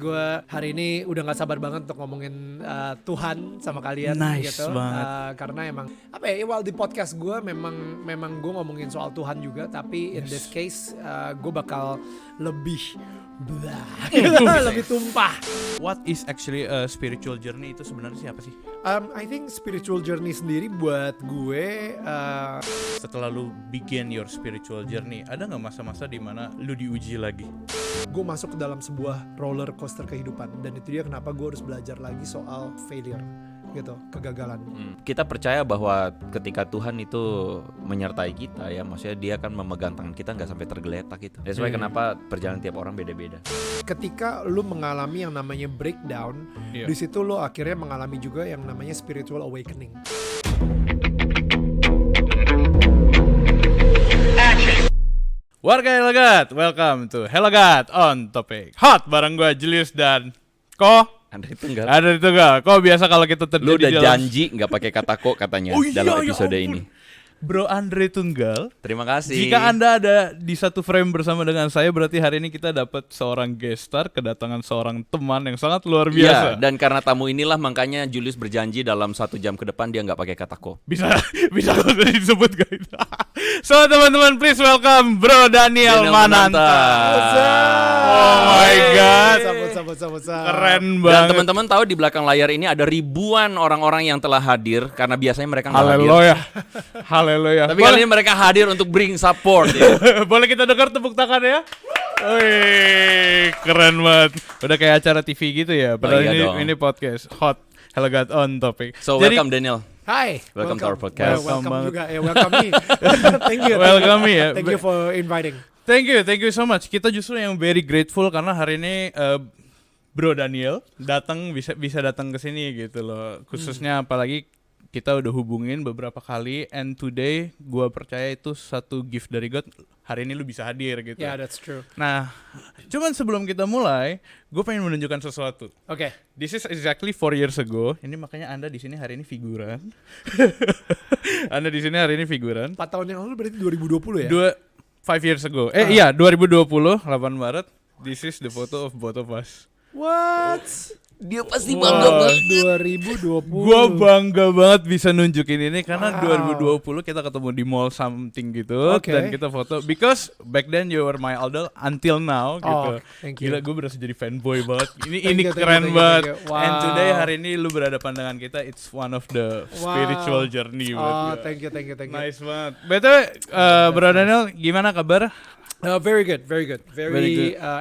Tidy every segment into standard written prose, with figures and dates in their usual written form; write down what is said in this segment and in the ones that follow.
Gue hari ini udah gak sabar banget untuk ngomongin Tuhan sama kalian Nice gitu. banget. Karena emang apa ya, well, di podcast gue memang gue ngomongin soal Tuhan juga, tapi in this case gue bakal lebih lebih tumpah. What is actually a spiritual journey itu sebenarnya siapa sih? I think spiritual journey sendiri buat gue Setelah lu begin your spiritual journey, ada nggak masa-masa di mana lu diuji lagi? gue masuk ke dalam sebuah roller coaster kehidupan, dan itu dia kenapa gue harus belajar lagi soal failure gitu, kegagalan. Kita percaya bahwa ketika Tuhan itu menyertai kita ya, maksudnya dia akan memegang tangan kita nggak sampai tergeletak gitu. That's why kenapa perjalanan tiap orang beda-beda. Ketika lu mengalami yang namanya breakdown, di situ lu akhirnya mengalami juga yang namanya spiritual awakening. Warga Helagat, welcome to Helagat on Topic Hot bareng gue Julius dan Andre Tunggal. Ada itu gak? Kok biasa kalau kita Lu udah di dalam... janji nggak pakai kata kok katanya Oh iya, dalam ya episode ampun. ini. Bro Andre Tunggal. Terima kasih. Jika Anda ada di satu frame bersama dengan saya, berarti hari ini kita dapat seorang guest star, kedatangan seorang teman yang sangat luar biasa. Iya, dan karena tamu inilah makanya Julius berjanji dalam 1 jam ke depan dia nggak pakai kata kok. Bisa kok disebut guys. So teman-teman, please welcome Bro Daniel Mananta. Oh my god. Sabut. Keren Dan banget. teman-teman tahu di belakang layar ini ada ribuan orang-orang yang telah hadir karena biasanya mereka nggak hadir. Haleluya. Tapi kali ini mereka hadir untuk bring support ya. Boleh kita dengar tepuk tangan ya? Wih, keren banget. Udah kayak acara TV gitu ya. Padahal iya dong. ini podcast Hot Helagat on Topic. So Jadi, welcome Daniel. Hi, Welcome to our podcast. Welcome Welcome juga, welcome me. Thank you. Welcome me ya. Thank you for inviting. Thank you so much. Kita justru yang very grateful karena hari ini Bro Daniel datang bisa datang ke sini gitu loh. Khususnya apalagi kita udah hubungin beberapa kali, and today gua percaya itu satu gift dari God. Hari ini lu bisa hadir gitu. Yeah, that's true. Nah, cuman sebelum kita mulai, gue pengen menunjukkan sesuatu. Okay. This is exactly 4 years ago. Ini makanya Anda di sini hari ini figuran. Anda di sini hari ini figuran. 4 tahun yang lalu berarti 2020 ya? 5 years ago. Iya, 2020, 8 Maret. This is the photo of both of us. What? Dia pasti bangga banget. 2020. Gue bangga banget bisa nunjukin ini karena Wow. 2020 kita ketemu di mall something gitu, Okay. dan kita foto because back then you were my idol until now gitu. Thank you. Gila, gue berasa jadi fanboy banget. Ini Thank you, keren thank you. banget. Wow. And today hari ini lu berhadapan dengan kita, it's one of the spiritual journey buat gue. Thank you. Nice banget. Btw, Bro Daniel, gimana kabar? Very good. Very good.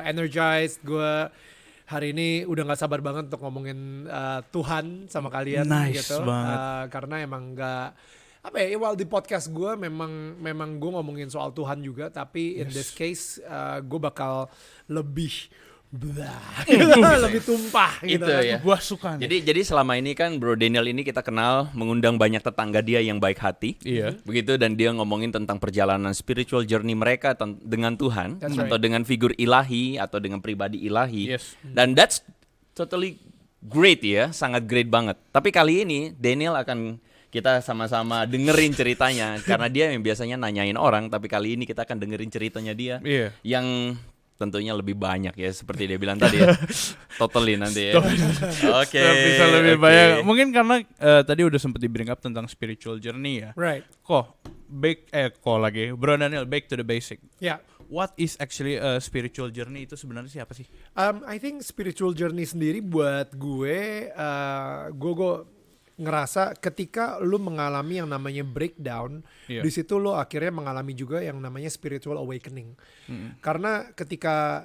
Energized. Gue hari ini udah gak sabar banget untuk ngomongin Tuhan sama kalian. Nice gitu. banget. Karena emang gak, apa ya, well, di podcast gue memang gue ngomongin soal Tuhan juga, tapi in this case gue bakal lebih lebih tumpah gitu. Itu ya. Gua suka nih. Jadi selama ini kan Bro Daniel ini kita kenal mengundang banyak tetangga dia yang baik hati. Iya. Begitu, dan dia ngomongin tentang perjalanan spiritual journey mereka dengan Tuhan. That's Atau dengan figur ilahi atau dengan pribadi ilahi. Yes. Dan that's totally great ya, sangat great banget. Tapi kali ini Daniel akan kita sama-sama dengerin ceritanya karena dia yang biasanya nanyain orang, tapi kali ini kita akan dengerin ceritanya dia. Iya. Yang tentunya lebih banyak ya, seperti dia bilang tadi ya. Totally nanti ya. Oke. Bisa lebih oke. banyak. Mungkin karena tadi udah sempet di bring up tentang spiritual journey ya. Right. Bro Daniel, back to the basic. Ya. What is actually a spiritual journey itu sebenarnya siapa sih? I think spiritual journey sendiri buat gue ngerasa ketika lu mengalami yang namanya breakdown, Iya. di situ lu akhirnya mengalami juga yang namanya spiritual awakening. Karena ketika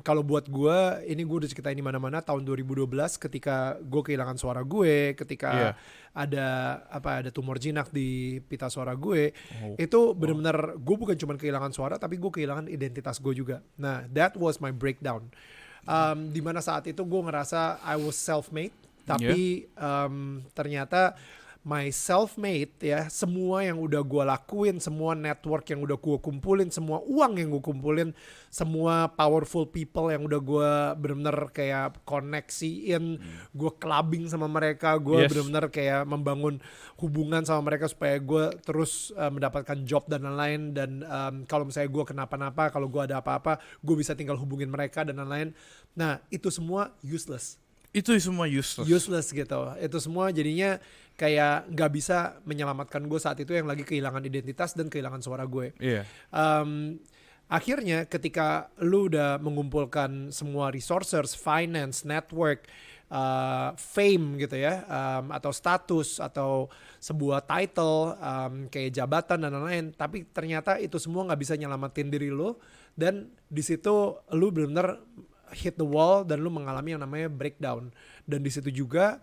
kalau buat gue, ini gue udah ceritain di mana-mana, tahun 2012 ketika gue kehilangan suara gue, ketika ada tumor jinak di pita suara gue, itu benar-benar gue bukan cuma kehilangan suara, tapi gue kehilangan identitas gue juga. Nah, that was my breakdown. Di mana saat itu gue ngerasa I was self-made, tapi ternyata my self-made ya, semua yang udah gue lakuin, semua network yang udah gue kumpulin, semua uang yang gue kumpulin, semua powerful people yang udah gue bener-bener kayak koneksiin, gue clubbing sama mereka, gue bener-bener kayak membangun hubungan sama mereka supaya gue terus mendapatkan job dan lain-lain, dan kalau misalnya gue kenapa-napa, kalau gue ada apa-apa, gue bisa tinggal hubungin mereka dan lain-lain. Nah itu semua useless. Itu semua useless Gitu. Itu semua jadinya kayak nggak bisa menyelamatkan gue saat itu yang lagi kehilangan identitas dan kehilangan suara gue. Iya. Akhirnya ketika lu udah mengumpulkan semua resources, finance, network, fame gitu ya, atau status atau sebuah title, kayak jabatan dan lain-lain, tapi ternyata itu semua nggak bisa nyelamatin diri lu, dan di situ lu benar-benar hit the wall dan lu mengalami yang namanya breakdown. Dan di situ juga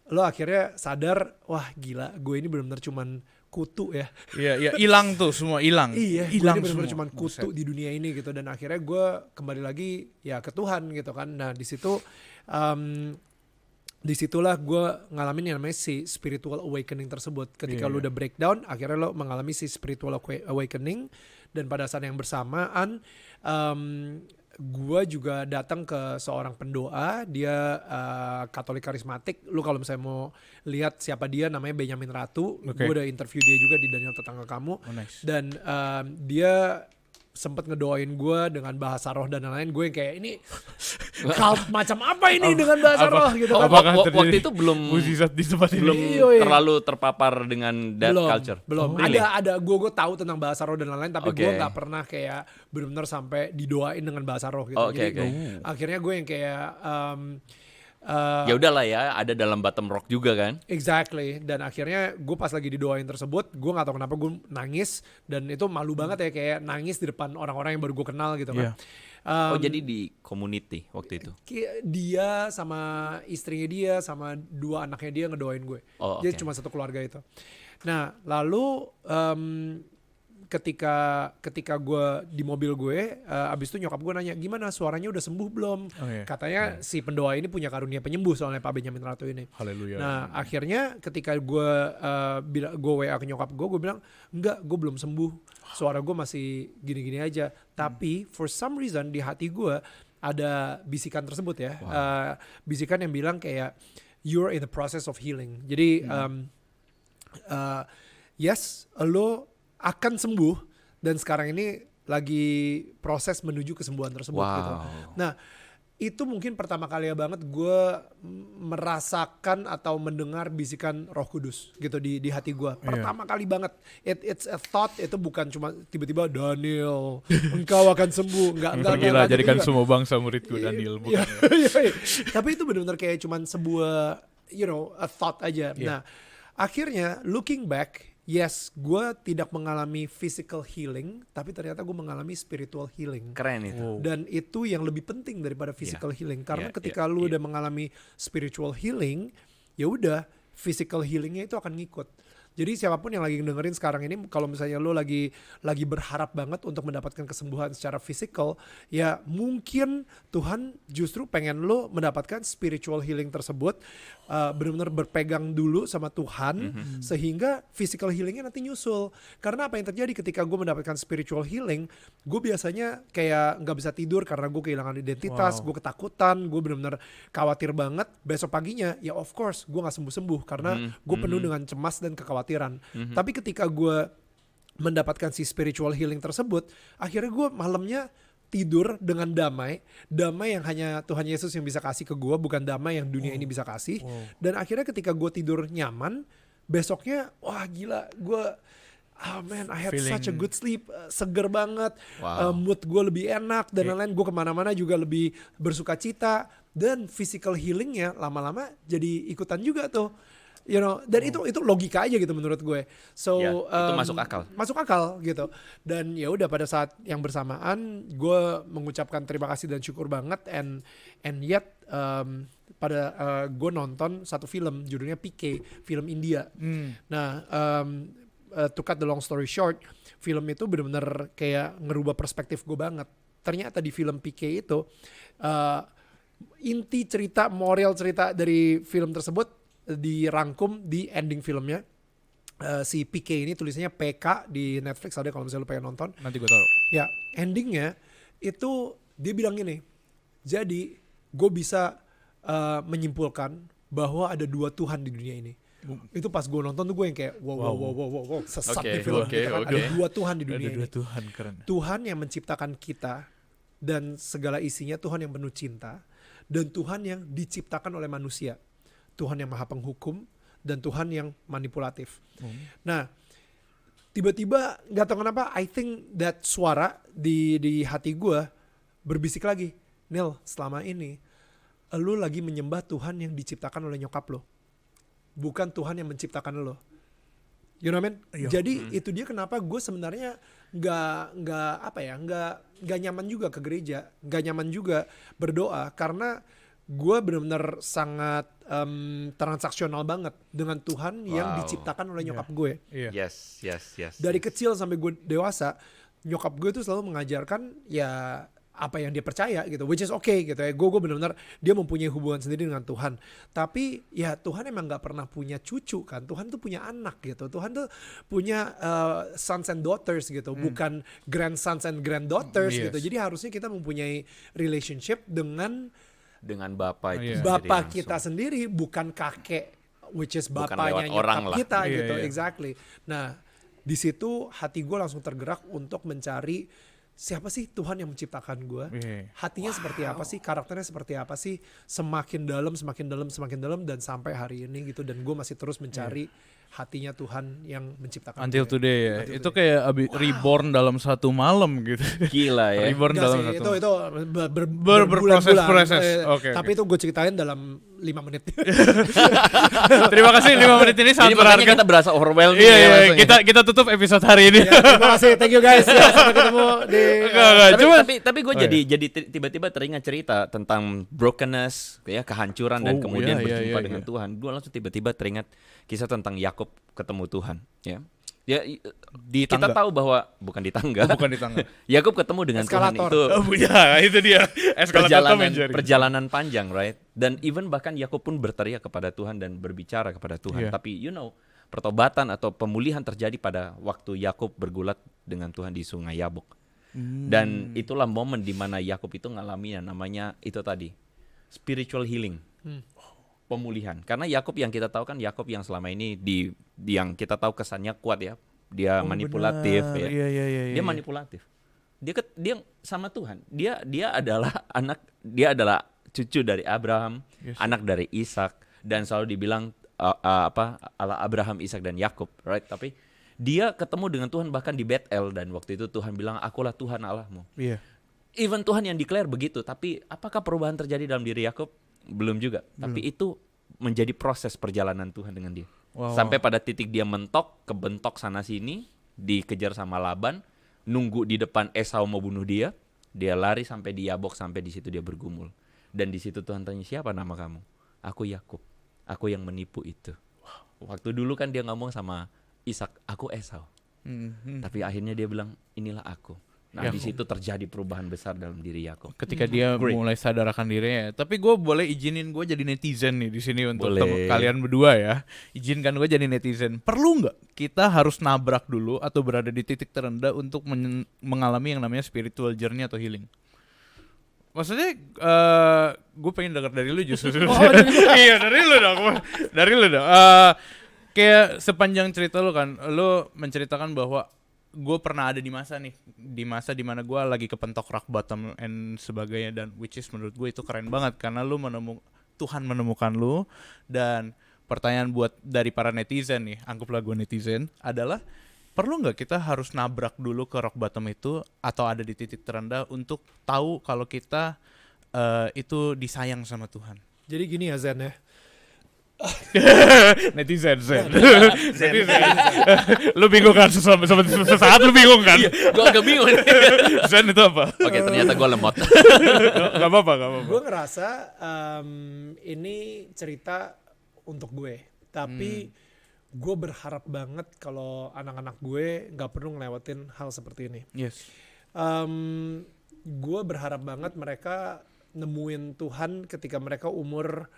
lo akhirnya sadar, wah gila, gue ini benar-benar cuman kutu ya. Iya, hilang tuh, semua hilang. Iya, hilang gue benar-benar semua. cuman kutu di dunia ini gitu. Dan akhirnya gue kembali lagi ya ke Tuhan gitu kan. Nah di situ, disitulah gue ngalamin yang namanya si spiritual awakening tersebut. Ketika lu udah breakdown, akhirnya lo mengalami si spiritual awakening. Dan pada saat yang bersamaan, gue juga datang ke seorang pendoa, dia Katolik karismatik. Lu kalau misalnya mau lihat siapa dia, namanya Benjamin Ratu. Gue udah interview dia juga di Daniel Tetangga Kamu. Nice. Dan dia sempat ngedoain gue dengan bahasa roh dan lain-lain. Gue yang kayak ini cult macam apa ini dengan bahasa roh gitu. Waktu itu belum mukjizat di tempat ini? belum terlalu terpapar dengan that culture. Belum. Really? Ada gue tahu tentang bahasa roh dan lain-lain, tapi gue Okay. nggak pernah kayak benar-benar sampai didoain dengan bahasa roh gitu. Jadi akhirnya gue yang kayak Ya udahlah ya, ada dalam bottom rock juga kan. exactly. Dan akhirnya gue pas lagi didoain tersebut, gue nggak tahu kenapa gue nangis, dan itu malu banget ya, kayak nangis di depan orang-orang yang baru gue kenal gitu kan. Jadi di community waktu itu. Dia sama istrinya dia sama 2 anaknya dia ngedoain gue. Oh, Jadi oke. cuma satu keluarga itu. Nah lalu ketika gue di mobil gue, abis itu nyokap gue nanya, gimana suaranya udah sembuh belum? Katanya si pendoa ini punya karunia penyembuh soalnya Pak Benjamin Ratu ini. Haleluya. Nah akhirnya ketika gue WA ke nyokap gue bilang, enggak, gue belum sembuh, suara gue masih gini-gini aja. Tapi for some reason di hati gue ada bisikan tersebut ya. Bisikan yang bilang kayak, you're in the process of healing. Jadi yes, lo akan sembuh, dan sekarang ini lagi proses menuju kesembuhan tersebut gitu. Nah itu mungkin pertama kali banget gue merasakan atau mendengar bisikan Roh Kudus gitu di hati gue. Pertama kali banget. It's a thought, itu bukan cuma tiba-tiba Daniel engkau akan sembuh. Enggak Pergilah jadikan juga. semua bangsa muridku, Daniel. Bukan. Iya. Tapi itu benar-benar kayak cuman sebuah a thought aja. Nah akhirnya looking back, yes, gue tidak mengalami physical healing, tapi ternyata gue mengalami spiritual healing. Keren itu. Dan itu yang lebih penting daripada physical healing. Karena ketika lu udah mengalami spiritual healing, ya udah physical healingnya itu akan ngikut. Jadi siapapun yang lagi dengerin sekarang ini, kalau misalnya lu lagi berharap banget untuk mendapatkan kesembuhan secara fisikal, ya mungkin Tuhan justru pengen lu mendapatkan spiritual healing tersebut, benar-benar berpegang dulu sama Tuhan, sehingga physical healingnya nanti nyusul. Karena apa yang terjadi ketika gue mendapatkan spiritual healing, gue biasanya kayak nggak bisa tidur karena gue kehilangan identitas, gue ketakutan, gue benar-benar khawatir banget. Besok paginya, ya of course gue nggak sembuh-sembuh karena gue penuh dengan cemas dan kekhawatiran. Tapi ketika gue mendapatkan si spiritual healing tersebut, akhirnya gue malamnya tidur dengan damai yang hanya Tuhan Yesus yang bisa kasih ke gue, bukan damai yang dunia ini bisa kasih. Dan akhirnya ketika gue tidur nyaman, besoknya wah gila, gue I had such a good sleep, seger banget, mood gue lebih enak dan lain-lain, gue kemana-mana juga lebih bersuka cita, dan physical healingnya lama-lama jadi ikutan juga tuh. Dan itu logika aja gitu menurut gue. So itu masuk akal. Masuk akal gitu. Dan ya udah pada saat yang bersamaan gue mengucapkan terima kasih dan syukur banget, and yet gue nonton satu film judulnya PK, film India. Nah, to cut the long story short, film itu benar-benar kayak ngerubah perspektif gue banget. Ternyata di film PK itu inti cerita, moral cerita dari film tersebut dirangkum di ending filmnya. Si PK ini tulisannya PK di Netflix, ada kalau misalnya lu pengen nonton. Nanti gue taruh. Ya, endingnya itu dia bilang gini, jadi gue bisa menyimpulkan bahwa ada 2 Tuhan di dunia ini. Itu pas gue nonton tuh gue yang kayak wow, sesat Oke, di film oke, gitu kan. oke. Ada 2 Tuhan di dunia Ada ini. 2 Tuhan, keren. Tuhan yang menciptakan kita dan segala isinya, Tuhan yang penuh cinta, dan Tuhan yang diciptakan oleh manusia, Tuhan yang maha penghukum, dan Tuhan yang manipulatif. Nah, tiba-tiba nggak tahu kenapa, I think that suara di hati gue berbisik lagi, Nil, selama ini lu lagi menyembah Tuhan yang diciptakan oleh nyokap lo, bukan Tuhan yang menciptakan lo. You know what I mean? Iya. Jadi itu dia kenapa gue sebenarnya nggak nyaman juga ke gereja, nggak nyaman juga berdoa, karena gue benar-benar sangat transaksional banget dengan Tuhan yang Wow. diciptakan oleh nyokap gue. Iya. Yes. Dari kecil sampai gue dewasa, nyokap gue tuh selalu mengajarkan ya apa yang dia percaya gitu, which is okay gitu ya. Gue benar-benar, dia mempunyai hubungan sendiri dengan Tuhan. Tapi ya Tuhan emang nggak pernah punya cucu kan. Tuhan tuh punya anak gitu. Tuhan tuh punya sons and daughters gitu, bukan grandsons and granddaughters Yes. gitu. Jadi harusnya kita mempunyai relationship dengan Bapak itu Iya. sendiri bapak langsung. kita sendiri, bukan kakek, which is Bukan bapaknya lewat orang nyokap lah. kita Iya, gitu. iya. Exactly. Nah, di situ hati gue langsung tergerak untuk mencari siapa sih Tuhan yang menciptakan gue. Iya. Hatinya seperti apa sih, karakternya seperti apa sih, semakin dalam, dan sampai hari ini gitu. Dan gue masih terus mencari hatinya Tuhan yang menciptakan Until gue. today ya. Until Itu today. kayak reborn dalam 1 malam gitu. Gila ya. Reborn Enggak dalam sih, 1 itu berproses-proses. berbulan-bulan. Oke, Tapi oke. itu gue ceritain dalam 5 menit. Terima kasih 5 menit ini sangat Jadi makanya berharga. kita berasa overwhelming Iya, ya iya, langsung ya. kita tutup episode hari ini. Ya, terima kasih, thank you guys. Ya, sampai ketemu di Enggak, Tapi gue Oh, jadi tiba-tiba teringat cerita tentang brokenness, ya kehancuran dan Oh, kemudian iya, berjumpa iya, dengan iya. Tuhan. Gue langsung tiba-tiba teringat kisah tentang Yakub ketemu Tuhan. Ya, Di kita tangga. tahu bahwa bukan di tangga. Oh, bukan di tangga. Yakub ketemu dengan Tuhan Eskalator. itu Oh, ya, itu dia. Eskalator Tom and Jerry. perjalanan panjang, right? Dan even bahkan Yakub pun berteriak kepada Tuhan dan berbicara kepada Tuhan. Iya. Tapi pertobatan atau pemulihan terjadi pada waktu Yakub bergulat dengan Tuhan di Sungai Yabok. Dan itulah momen di mana Yakub itu ngalami yang namanya itu tadi spiritual healing, pemulihan. Karena Yakub yang kita tahu kan Yakub yang selama ini yang kita tahu kesannya kuat ya, dia manipulatif ya. Iya. Dia manipulatif. Dia sama Tuhan. Dia adalah dia adalah cucu dari Abraham, Yes. anak dari Ishak, dan selalu dibilang Allah Abraham, Ishak dan Yakub, right? Tapi dia ketemu dengan Tuhan bahkan di Betel, dan waktu itu Tuhan bilang, "Akulah Tuhan Allahmu." Iya. Even Tuhan yang declare begitu, tapi apakah perubahan terjadi dalam diri Yakub? Belum juga. Tapi itu menjadi proses perjalanan Tuhan dengan dia. Wow. Sampai pada titik dia kebentok sana sini, dikejar sama Laban, nunggu di depan Esau mau bunuh dia lari sampai di Yabok, sampai di situ dia bergumul. Dan di situ Tuhan tanya, "Siapa nama kamu?" "Aku Yakub. Aku yang menipu itu." Waktu dulu kan dia ngomong sama Ishak, "Aku Esau." Tapi akhirnya dia bilang, "Inilah aku." Nah, di situ terjadi perubahan besar dalam diri Yakub. Ketika dia Great. mulai sadarkan dirinya. Tapi gue boleh izinin gue jadi netizen nih di sini untuk Boleh. kalian berdua ya. Izinkan gue jadi netizen. Perlu nggak kita harus nabrak dulu atau berada di titik terendah untuk mengalami yang namanya spiritual journey atau healing? Maksudnya gue pengen dengar dari lu justru. Iya, dari lu dong. Dari lu dong. Kayak sepanjang cerita lu kan, lu menceritakan bahwa gue pernah ada di masa dimana gue lagi kepentok rock bottom and sebagainya, dan which is menurut gue itu keren banget karena lu Tuhan menemukan lu. Dan pertanyaan buat dari para netizen nih, anggaplah gue netizen, adalah perlu nggak kita harus nabrak dulu ke rock bottom itu atau ada di titik terendah untuk tahu kalau kita itu disayang sama Tuhan? Jadi gini ya Zen ya. Netizen. Lu bingung kan sesaat lu bingung kan? Gue agak bingung. Zen itu apa? Oke, ternyata gue lemot. Gak apa-apa. Gue ngerasa ini cerita untuk gue, tapi gue berharap banget kalau anak-anak gue nggak perlu ngelewatin hal seperti ini. Yes. Gue berharap banget mereka nemuin Tuhan ketika mereka umur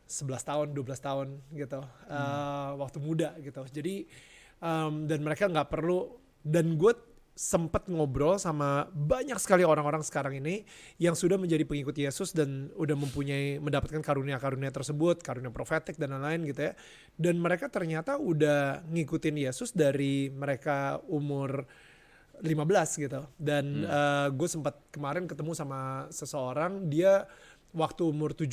11 tahun, 12 tahun gitu, waktu muda gitu. Jadi dan mereka nggak perlu, dan gue sempet ngobrol sama banyak sekali orang-orang sekarang ini yang sudah menjadi pengikut Yesus dan udah mendapatkan karunia-karunia tersebut, karunia profetik dan lain-lain gitu ya. Dan mereka ternyata udah ngikutin Yesus dari mereka umur 15 gitu. Dan gue sempat kemarin ketemu sama seseorang, dia waktu umur 17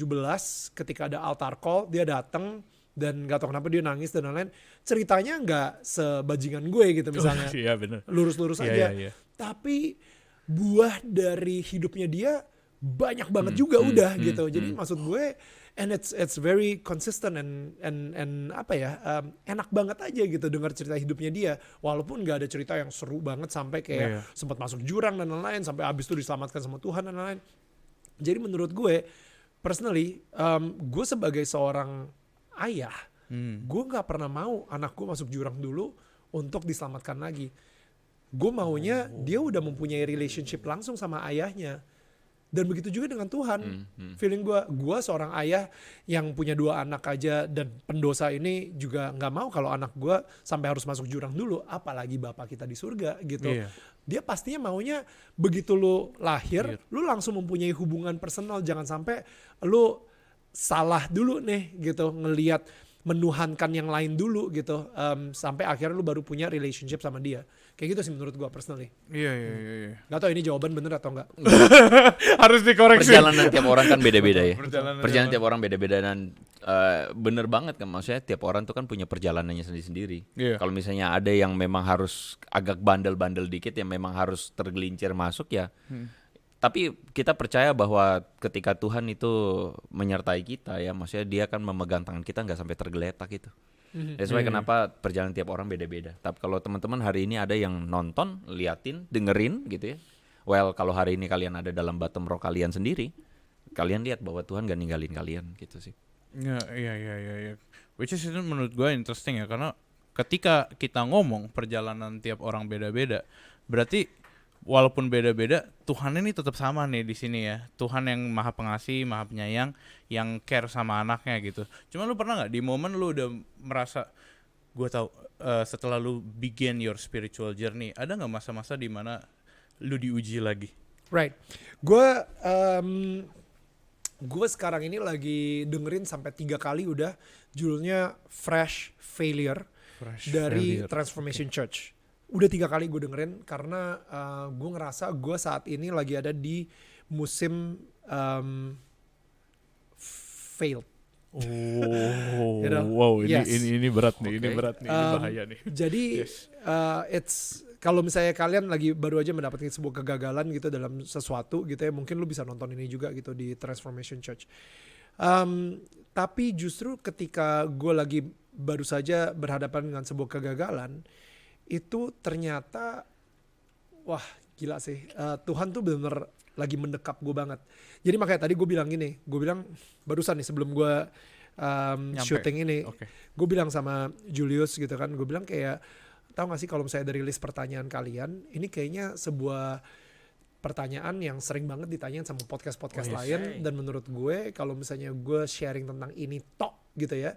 ketika ada altar call, dia datang dan gak tau kenapa dia nangis dan lain-lain. Ceritanya gak sebajingan gue gitu misalnya. Iya bener. Lurus-lurus aja. Tapi buah dari hidupnya dia banyak banget juga udah gitu. Jadi maksud gue, and it's very consistent and apa ya, enak banget aja gitu dengar cerita hidupnya dia. Walaupun gak ada cerita yang seru banget sampai kayak sempat masuk jurang dan lain-lain, sampai abis itu diselamatkan sama Tuhan dan lain-lain. Jadi menurut gue, personally, gue sebagai seorang ayah, gue nggak pernah mau anak gue masuk jurang dulu untuk diselamatkan lagi. Gue maunya dia udah mempunyai relationship langsung sama ayahnya. Dan begitu juga dengan Tuhan. Feeling gue seorang ayah yang punya 2 anak aja dan pendosa ini juga nggak mau kalau anak gue sampai harus masuk jurang dulu, apalagi Bapa kita di surga gitu. Dia pastinya maunya begitu lu lahir, lu langsung mempunyai hubungan personal. Jangan sampai lu salah dulu nih gitu, ngelihat menuhankan yang lain dulu gitu, sampai akhirnya lu baru punya relationship sama dia. Kayak gitu sih menurut gua personally. Iya. Gak tau ini jawaban bener atau enggak. Harus dikoreksi. Perjalanan tiap orang kan beda-beda ya. Perjalanan Tiap orang beda-beda dan bener banget kan, maksudnya tiap orang tuh kan punya perjalanannya sendiri-sendiri. Kalau misalnya ada yang memang harus agak bandel-bandel dikit, yang memang harus tergelincir masuk ya. Tapi kita percaya bahwa ketika Tuhan itu menyertai kita ya, maksudnya dia akan memegang tangan kita nggak sampai tergeletak gitu. That's why kenapa perjalanan tiap orang beda-beda. Tapi kalau teman-teman hari ini ada yang nonton, liatin, dengerin gitu ya. Well, kalau hari ini kalian ada dalam bottom row kalian sendiri, kalian lihat bahwa Tuhan gak ninggalin kalian gitu sih. Iya. Which is itu menurut gue interesting ya, karena ketika kita ngomong perjalanan tiap orang beda-beda, berarti walaupun beda-beda, Tuhan ini tetap sama nih di sini ya. Tuhan yang maha pengasih, maha penyayang, yang care sama anaknya gitu. Cuma lu pernah nggak di momen lu udah merasa, gue tahu setelah lu begin your spiritual journey, ada nggak masa-masa di mana lu diuji lagi? Right. Gue sekarang ini lagi dengerin sampai 3 kali udah judulnya Fresh Failure dari Transformation Church. Udah 3 kali gue dengerin karena gue ngerasa gue saat ini lagi ada di musim failed. You know? Wow, ini berat nih, ini berat nih, ini bahaya nih. Jadi kalau misalnya kalian lagi baru aja mendapatkan sebuah kegagalan gitu dalam sesuatu gitu ya, mungkin lu bisa nonton ini juga gitu di Transformation Church. Tapi justru ketika gue lagi baru saja berhadapan dengan sebuah kegagalan, itu ternyata wah gila sih, Tuhan tuh benar-benar lagi mendekap gue banget. Jadi makanya tadi gue bilang gini, gue bilang barusan nih sebelum gue syuting ini, gue bilang sama Julius gitu kan, gue bilang kayak, tahu gak sih kalau misalnya dari list pertanyaan kalian, ini kayaknya sebuah pertanyaan yang sering banget ditanyain sama podcast-podcast lain, dan menurut gue kalau misalnya gue sharing tentang ini tok gitu ya,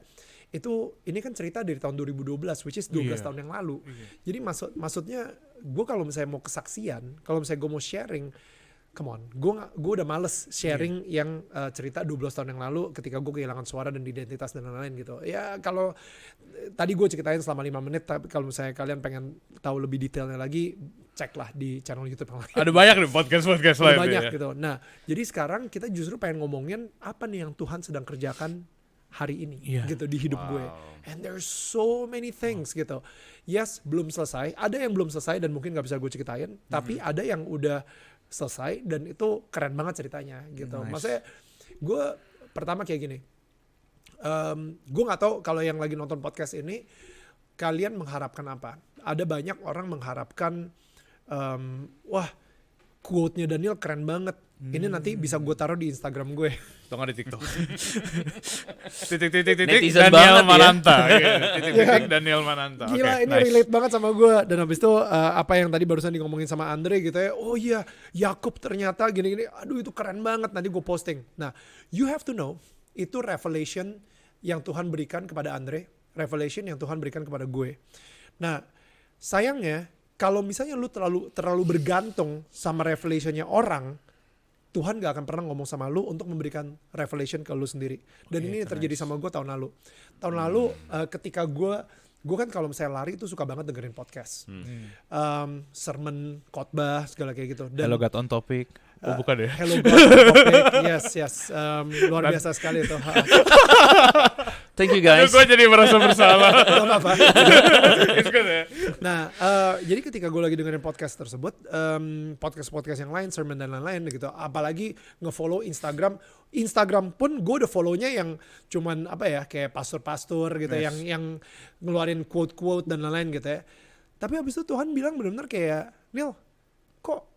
itu ini kan cerita dari tahun 2012, which is 12 tahun yang lalu. Jadi maksudnya gue kalau misalnya mau kesaksian, kalau misalnya gue mau sharing, come on, gue udah males sharing yang cerita 12 tahun yang lalu ketika gue kehilangan suara dan identitas dan lain-lain gitu. Ya kalau tadi gue ceritain selama 5 menit, tapi kalau misalnya kalian pengen tahu lebih detailnya lagi, ceklah di channel YouTube yang lain. Ada banyak nih podcast lain. Banyak ya. Gitu. Nah, jadi sekarang kita justru pengen ngomongin apa nih yang Tuhan sedang kerjakan hari ini gitu di hidup gue. And there's so many things gitu. Yes, belum selesai. Ada yang belum selesai dan mungkin gak bisa gue ceritain. Tapi ada yang udah selesai dan itu keren banget ceritanya gitu. Maksudnya gue pertama kayak gini. Gue gak tahu kalau yang lagi nonton podcast ini kalian mengharapkan apa. Ada banyak orang mengharapkan wah quote-nya Daniel keren banget. Ini nanti bisa gue taruh di Instagram gue. Atau nggak di TikTok. Netizen Daniel banget Mananta. Daniel Mananta. Gila, ini relate banget sama gue. Dan habis itu apa yang tadi barusan ngomongin sama Andre gitu ya. Oh iya, Yakub ternyata gini-gini. Aduh itu keren banget. Nanti gue posting. Nah, you have to know itu revelation yang Tuhan berikan kepada Andre, revelation yang Tuhan berikan kepada gue. Nah, sayangnya kalau misalnya lu terlalu bergantung sama revelationnya orang, Tuhan gak akan pernah ngomong sama lu untuk memberikan revelation ke lu sendiri. Dan ini yang terjadi sama gue tahun lalu. Tahun lalu ketika gue kan kalau misalnya lari itu suka banget dengerin podcast, sermon, khotbah, segala kayak gitu. Dan Hello God on Topic. Oh bukan ya? Hello God on Topic, yes, luar biasa sekali itu. Thank you guys. Gue jadi merasa bersalah. Gak apa-apa. It's good ya. Nah, jadi ketika gue lagi dengerin podcast tersebut, podcast yang lain, sermon dan lain-lain gitu, apalagi nge-follow Instagram pun gue udah follow-nya yang cuman kayak pastor-pastor gitu, yang ngeluarin quote-quote dan lain-lain gitu ya. Tapi abis itu Tuhan bilang benar-benar kayak, Neil, kok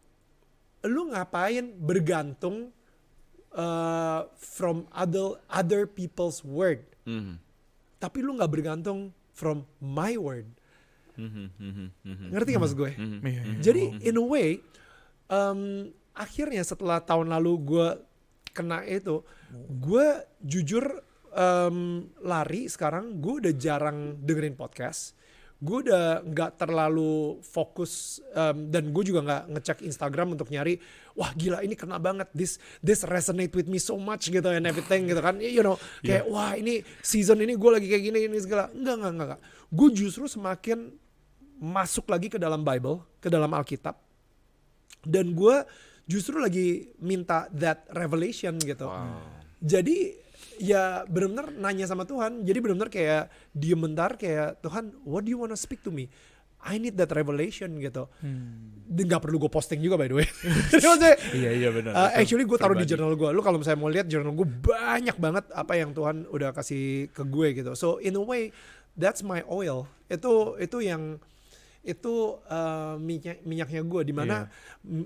lu ngapain bergantung from other people's word, tapi lu nggak bergantung from my word. Ngerti gak maksud gue? Jadi in a way, akhirnya setelah tahun lalu gue kena itu, gue jujur lari sekarang, gue udah jarang dengerin podcast. Gue udah gak terlalu fokus, dan gue juga gak ngecek Instagram untuk nyari, wah gila ini kena banget, this resonate with me so much gitu and everything gitu kan, kayak wah ini season ini gue lagi kayak gini ini segala. Enggak. Gue justru semakin masuk lagi ke dalam Bible, ke dalam Alkitab, dan gue justru lagi minta that revelation gitu. Jadi ya benar-benar nanya sama Tuhan. Jadi benar-benar kayak diem bentar, kayak Tuhan, what do you wanna speak to me? I need that revelation gitu. Dan gak perlu gue posting juga by the way. Iya benar. Actually gue taruh di journal gue. Lu kalau misalnya mau lihat journal gue, banyak banget apa yang Tuhan udah kasih ke gue gitu. So in a way that's my oil. Itu yang minyaknya gue, dimana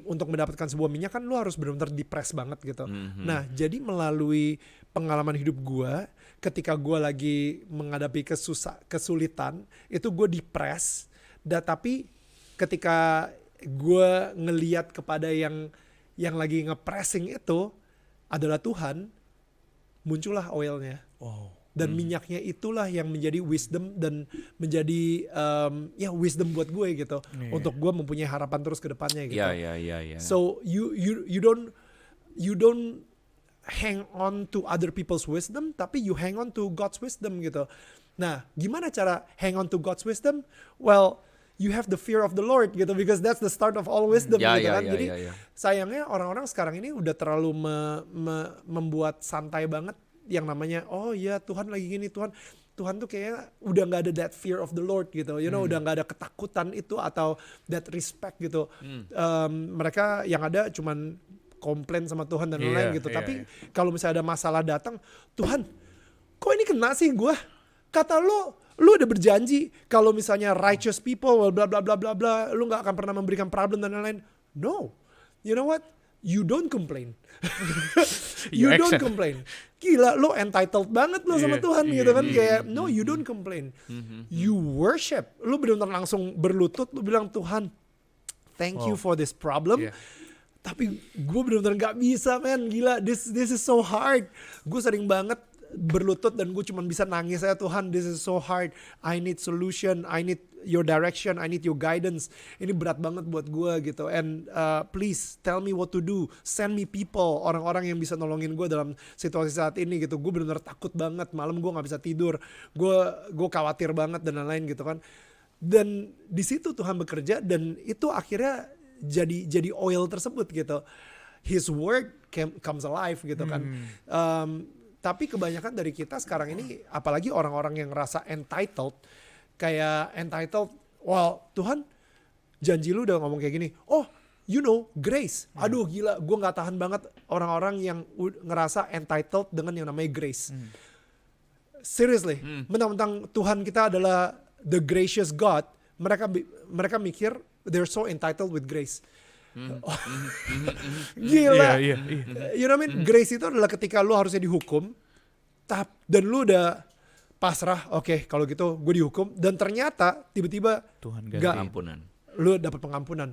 untuk mendapatkan sebuah minyak kan lu harus benar-benar dipres banget gitu. Nah jadi melalui pengalaman hidup gue, ketika gue lagi menghadapi kesulitan, itu gue dipres. Tapi ketika gue ngeliat kepada yang lagi ngepressing itu adalah Tuhan, muncullah oilnya. Dan minyaknya itulah yang menjadi wisdom dan menjadi wisdom buat gue gitu, untuk gue mempunyai harapan terus ke depannya gitu. Iya. So you don't hang on to other people's wisdom, tapi you hang on to God's wisdom gitu. Nah, gimana cara hang on to God's wisdom? Well, you have the fear of the Lord gitu, because that's the start of all wisdom gitu kan. Jadi sayangnya orang-orang sekarang ini udah terlalu membuat santai banget yang namanya, oh ya Tuhan lagi gini, Tuhan tuh kayak udah nggak ada that fear of the Lord gitu, udah nggak ada ketakutan itu atau that respect gitu. Mereka yang ada cuman komplain sama Tuhan dan lain-lain gitu. Tapi kalau misalnya ada masalah datang, Tuhan, kok ini kena sih gue? Kata lu udah berjanji kalau misalnya righteous people, bla bla bla bla bla, lu nggak akan pernah memberikan problem dan lain-lain. No, you know what? You don't complain. You don't complain. Gila, lo entitled banget lo sama Tuhan gitu kan. Kayak, no, you don't complain. You worship. Lo benar-benar langsung berlutut, lo bilang, Tuhan, thank you for this problem. Tapi gue benar-benar gak bisa, man. Gila, this is so hard. Gue sering banget berlutut dan gue cuma bisa nangis aja, Tuhan, this is so hard. I need solution, I need your direction, I need your guidance. Ini berat banget buat gue gitu. And please tell me what to do. Send me people, orang-orang yang bisa nolongin gue dalam situasi saat ini gitu. Gue benar-benar takut banget, malam gue gak bisa tidur. Gue khawatir banget dan lain-lain gitu kan. Dan di situ Tuhan bekerja, dan itu akhirnya jadi oil tersebut gitu. His word comes alive gitu kan. Tapi kebanyakan dari kita sekarang ini, apalagi orang-orang yang ngerasa entitled, well Tuhan janji lu udah ngomong kayak gini, oh grace. Aduh gila, gue gak tahan banget orang-orang yang ngerasa entitled dengan yang namanya grace. Seriously, mentang-mentang Tuhan kita adalah the gracious God, mereka mikir they're so entitled with grace. Gila. You know what I mean? Grace itu adalah ketika lu harusnya dihukum, dan lu udah pasrah, oke, kalau gitu gue dihukum, dan ternyata tiba-tiba Tuhan gak, pengampunan. Lu dapat pengampunan.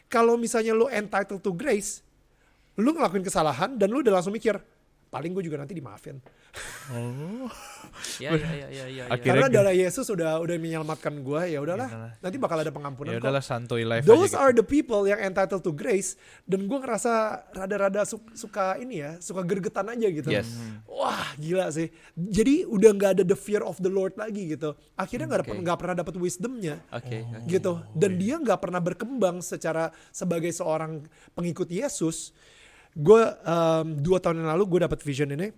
Kalau misalnya lu entitled to grace, lu ngelakuin kesalahan dan lu udah langsung mikir, paling gue juga nanti dimaafin. Ya. Akhirnya Karena darah Yesus udah menyelamatkan gue, ya udahlah. Iyalah. Nanti bakal ada pengampunan Ya kok. udahlah santuy life Those aja. are the people yang entitled to grace, dan gue ngerasa rada-rada suka ini ya, suka gergetan aja gitu. Yes. Wah gila sih. Jadi udah nggak ada the fear of the Lord lagi gitu. Akhirnya nggak pernah dapat wisdomnya. Oke. Gitu. Dan dia nggak pernah berkembang sebagai seorang pengikut Yesus. Gue 2 tahun yang lalu gue dapat vision ini.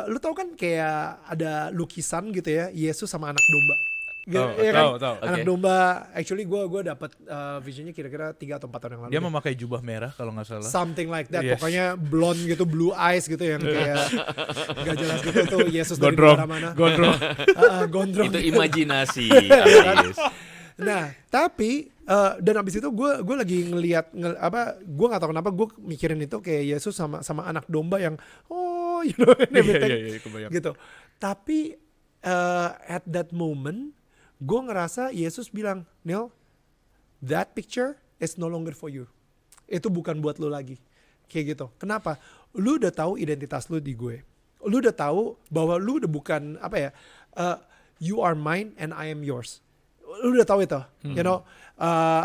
Lu tau kan kayak ada lukisan gitu ya, Yesus sama anak domba. Iya kan? Tahu. Anak Oke. domba. Actually gue dapat visionnya kira-kira 3 atau 4 tahun yang lalu. Dia deh. memakai jubah merah kalau nggak salah. Something like that. Yes. Pokoknya blonde gitu, blue eyes gitu yang kayak gak jelas gitu tuh Yesus dari Gondrong. mana-mana. Gondrong. Gondrong. Itu imajinasi. Ais. Nah, tapi dan abis itu gue lagi ngelihat gue nggak tahu kenapa gue mikirin itu kayak Yesus sama anak domba yang you know and everything. Iya, kebayang. Gitu. Tapi at that moment gue ngerasa Yesus bilang, Neil, that picture is no longer for you. Itu bukan buat lu lagi. Kayak gitu. Kenapa? Lu udah tahu identitas lu di gue. Lu udah tahu bahwa lu udah bukan you are mine and I am yours. Lu udah tahu itu, you know,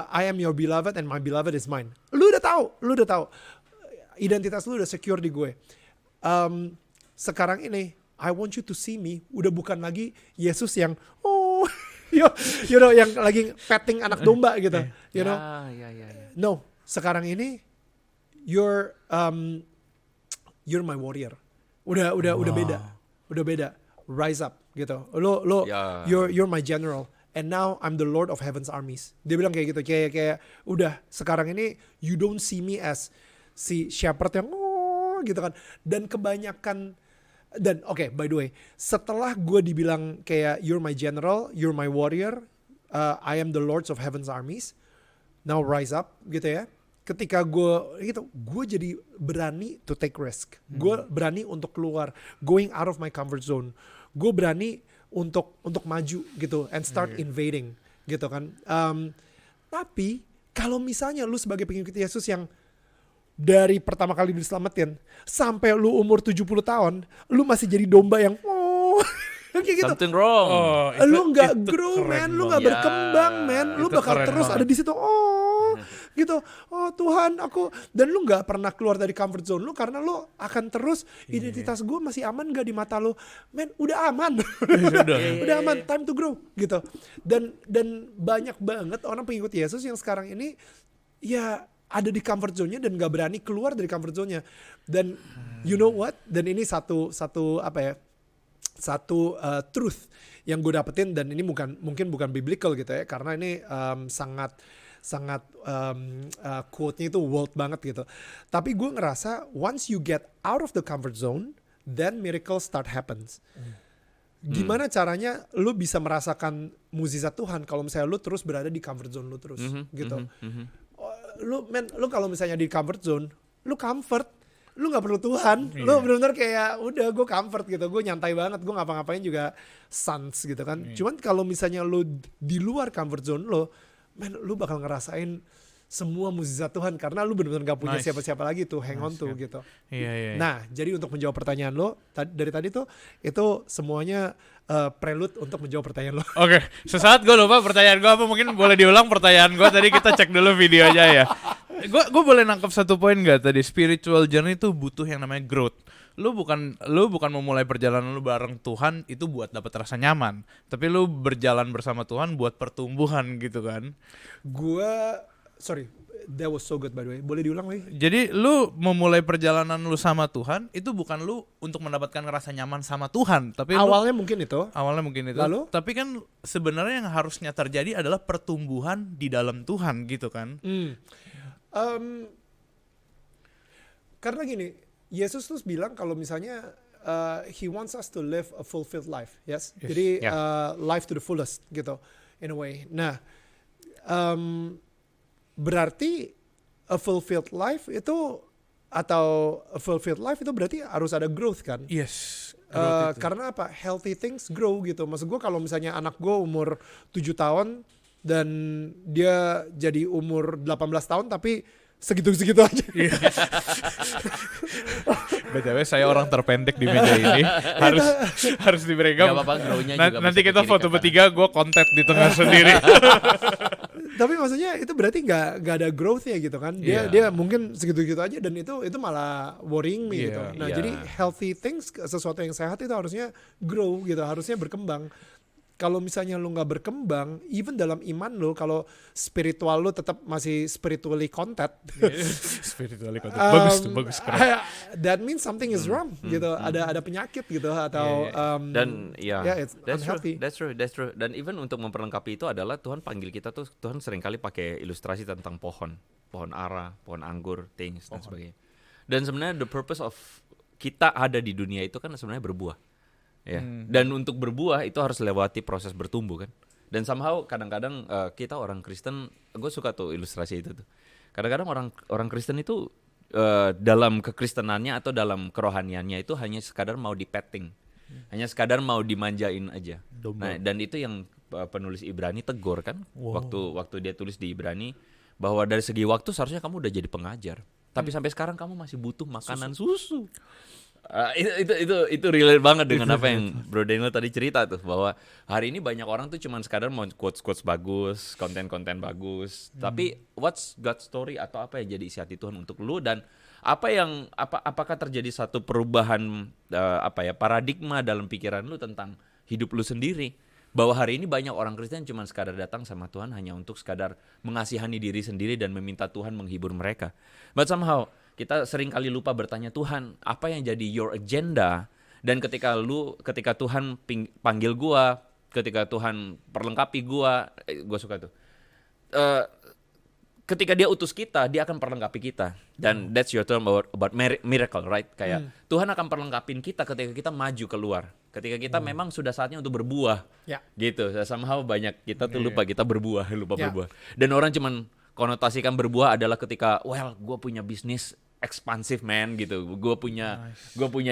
I am your beloved and my beloved is mine. Lu udah tahu, identitas lu udah secure di gue. Sekarang ini, I want you to see me, udah bukan lagi Yesus yang you know, yang lagi petting anak domba gitu, you know. Ya. No, sekarang ini you're my warrior. Udah beda. Rise up gitu. Lo Ya. you're my general. And now I'm the Lord of Heaven's armies. Dia bilang kayak gitu, kayak udah sekarang ini you don't see me as si shepherd yang gitu kan. Dan kebanyakan oke, by the way, setelah gue dibilang kayak you're my general, you're my warrior, I am the Lords of Heaven's armies. Now rise up gitu ya. Ketika gue jadi berani to take risk. Gue berani untuk keluar, going out of my comfort zone. Gue berani untuk maju gitu and start invading gitu kan. Tapi kalau misalnya lu sebagai pengikut Yesus yang dari pertama kali diselamatin sampai lu umur 70 tahun, lu masih jadi domba yang kayak gitu. Something wrong. Lu nggak itu grow keren man, lu banget. nggak berkembang man, lu Itu bakal keren terus banget. ada di situ gitu. Tuhan aku, dan lu nggak pernah keluar dari comfort zone lu karena lu akan terus identitas gue masih aman gak di mata lu, man, udah aman. udah aman, time to grow gitu. Dan banyak banget orang pengikut Yesus yang sekarang ini ya ada di comfort zone-nya dan gak berani keluar dari comfort zone-nya. Dan you know what? Dan ini satu truth yang gue dapetin, dan ini mungkin bukan biblical gitu ya, karena ini sangat quote-nya itu world banget gitu. Tapi gue ngerasa once you get out of the comfort zone, then miracle start happens. Gimana caranya lu bisa merasakan mukjizat Tuhan kalau misalnya lu terus berada di comfort zone lu terus gitu. Lu kalau misalnya di comfort zone, lu comfort, lu nggak perlu Tuhan, lu benar-benar kayak udah gue comfort gitu, gue nyantai banget, gue ngapa-ngapain juga sans gitu kan. Cuman kalau misalnya lu di luar comfort zone lu, man, lu bakal ngerasain semua mukjizat Tuhan karena lu benar-benar gak punya Nice. siapa-siapa lagi tuh hang on tuh gitu. Iya. Nah, jadi untuk menjawab pertanyaan lo dari tadi tuh itu semuanya prelude untuk menjawab pertanyaan lo. Oke, sesaat gue lupa pertanyaan gue apa, mungkin boleh diulang pertanyaan gue tadi, kita cek dulu videonya ya. Gue boleh nangkep satu poin gak tadi, spiritual journey itu butuh yang namanya growth. Lu bukan memulai perjalanan lu bareng Tuhan itu buat dapat rasa nyaman, tapi lu berjalan bersama Tuhan buat pertumbuhan gitu kan. Sorry, that was so good by the way. Boleh diulang lagi? Jadi lu memulai perjalanan lu sama Tuhan itu bukan lu untuk mendapatkan rasa nyaman sama Tuhan, tapi Awalnya mungkin itu. awalnya mungkin itu. Lalu? Tapi kan sebenarnya yang harusnya terjadi adalah pertumbuhan di dalam Tuhan gitu kan. Karena gini, Yesus tuh bilang kalau misalnya he wants us to live a fulfilled life, yes? Jadi life to the fullest gitu, in a way. Nah, berarti a fulfilled life itu berarti harus ada growth kan? Yes. Karena apa? Healthy things grow gitu. Maksud gue kalau misalnya anak gue umur 7 tahun dan dia jadi umur 18 tahun tapi segitu aja. BTW saya orang terpendek di meja ini. harus diberikan. Gak apa-apa, grow-nya juga Nanti bisa kita ke kiri, foto ke kanan. bertiga, gue konten di tengah sendiri. Tapi maksudnya itu berarti nggak ada growth ya gitu kan? Dia mungkin segitu aja dan itu malah worrying me gitu. Nah Iya. jadi healthy things, sesuatu yang sehat itu harusnya grow gitu, harusnya berkembang. Kalau misalnya lu nggak berkembang, even dalam iman lu, kalau spiritual lu tetap masih spiritually content, Spiritually content. Bagus keren. that means something is wrong gitu. Ada penyakit gitu atau Dan it's that's unhealthy. true. Dan even untuk memperlengkapi itu adalah Tuhan panggil kita tuh, Tuhan seringkali pakai ilustrasi tentang pohon ara, pohon anggur, things dan sebagainya. Dan sebenarnya the purpose of kita ada di dunia itu kan sebenarnya berbuah. Ya. Dan untuk berbuah itu harus lewati proses bertumbuh kan. Dan somehow kadang-kadang kita orang Kristen, gue suka tuh ilustrasi itu tuh. Kadang-kadang orang Kristen itu dalam kekristenannya atau dalam kerohaniannya itu hanya sekadar mau dipetting, hanya sekadar mau dimanjain aja. Nah, dan itu yang penulis Ibrani tegur kan, waktu dia tulis di Ibrani bahwa dari segi waktu seharusnya kamu udah jadi pengajar, tapi sampai sekarang kamu masih butuh makanan susu. Itu relate banget dengan apa yang Bro Daniel tadi cerita tuh, bahwa hari ini banyak orang tuh cuman sekadar mau quotes bagus, konten bagus, tapi what's God's story atau apa yang jadi isi hati Tuhan untuk lu, dan apakah terjadi satu perubahan paradigma dalam pikiran lu tentang hidup lu sendiri, bahwa hari ini banyak orang Kristen cuman sekadar datang sama Tuhan hanya untuk sekadar mengasihani diri sendiri dan meminta Tuhan menghibur mereka. But somehow kita sering kali lupa bertanya, Tuhan, apa yang jadi your agenda? Dan ketika Tuhan panggil gua, ketika Tuhan perlengkapi gua suka tuh. Ketika dia utus kita, dia akan perlengkapi kita. Dan that's your term about miracle, right? Kayak Tuhan akan perlengkapin kita ketika kita maju keluar. Ketika kita memang sudah saatnya untuk berbuah. Ya. Gitu. Somehow banyak kita tuh lupa kita berbuah. Dan orang cuman konotasikan berbuah adalah ketika, gue punya bisnis ekspansif man gitu, gue punya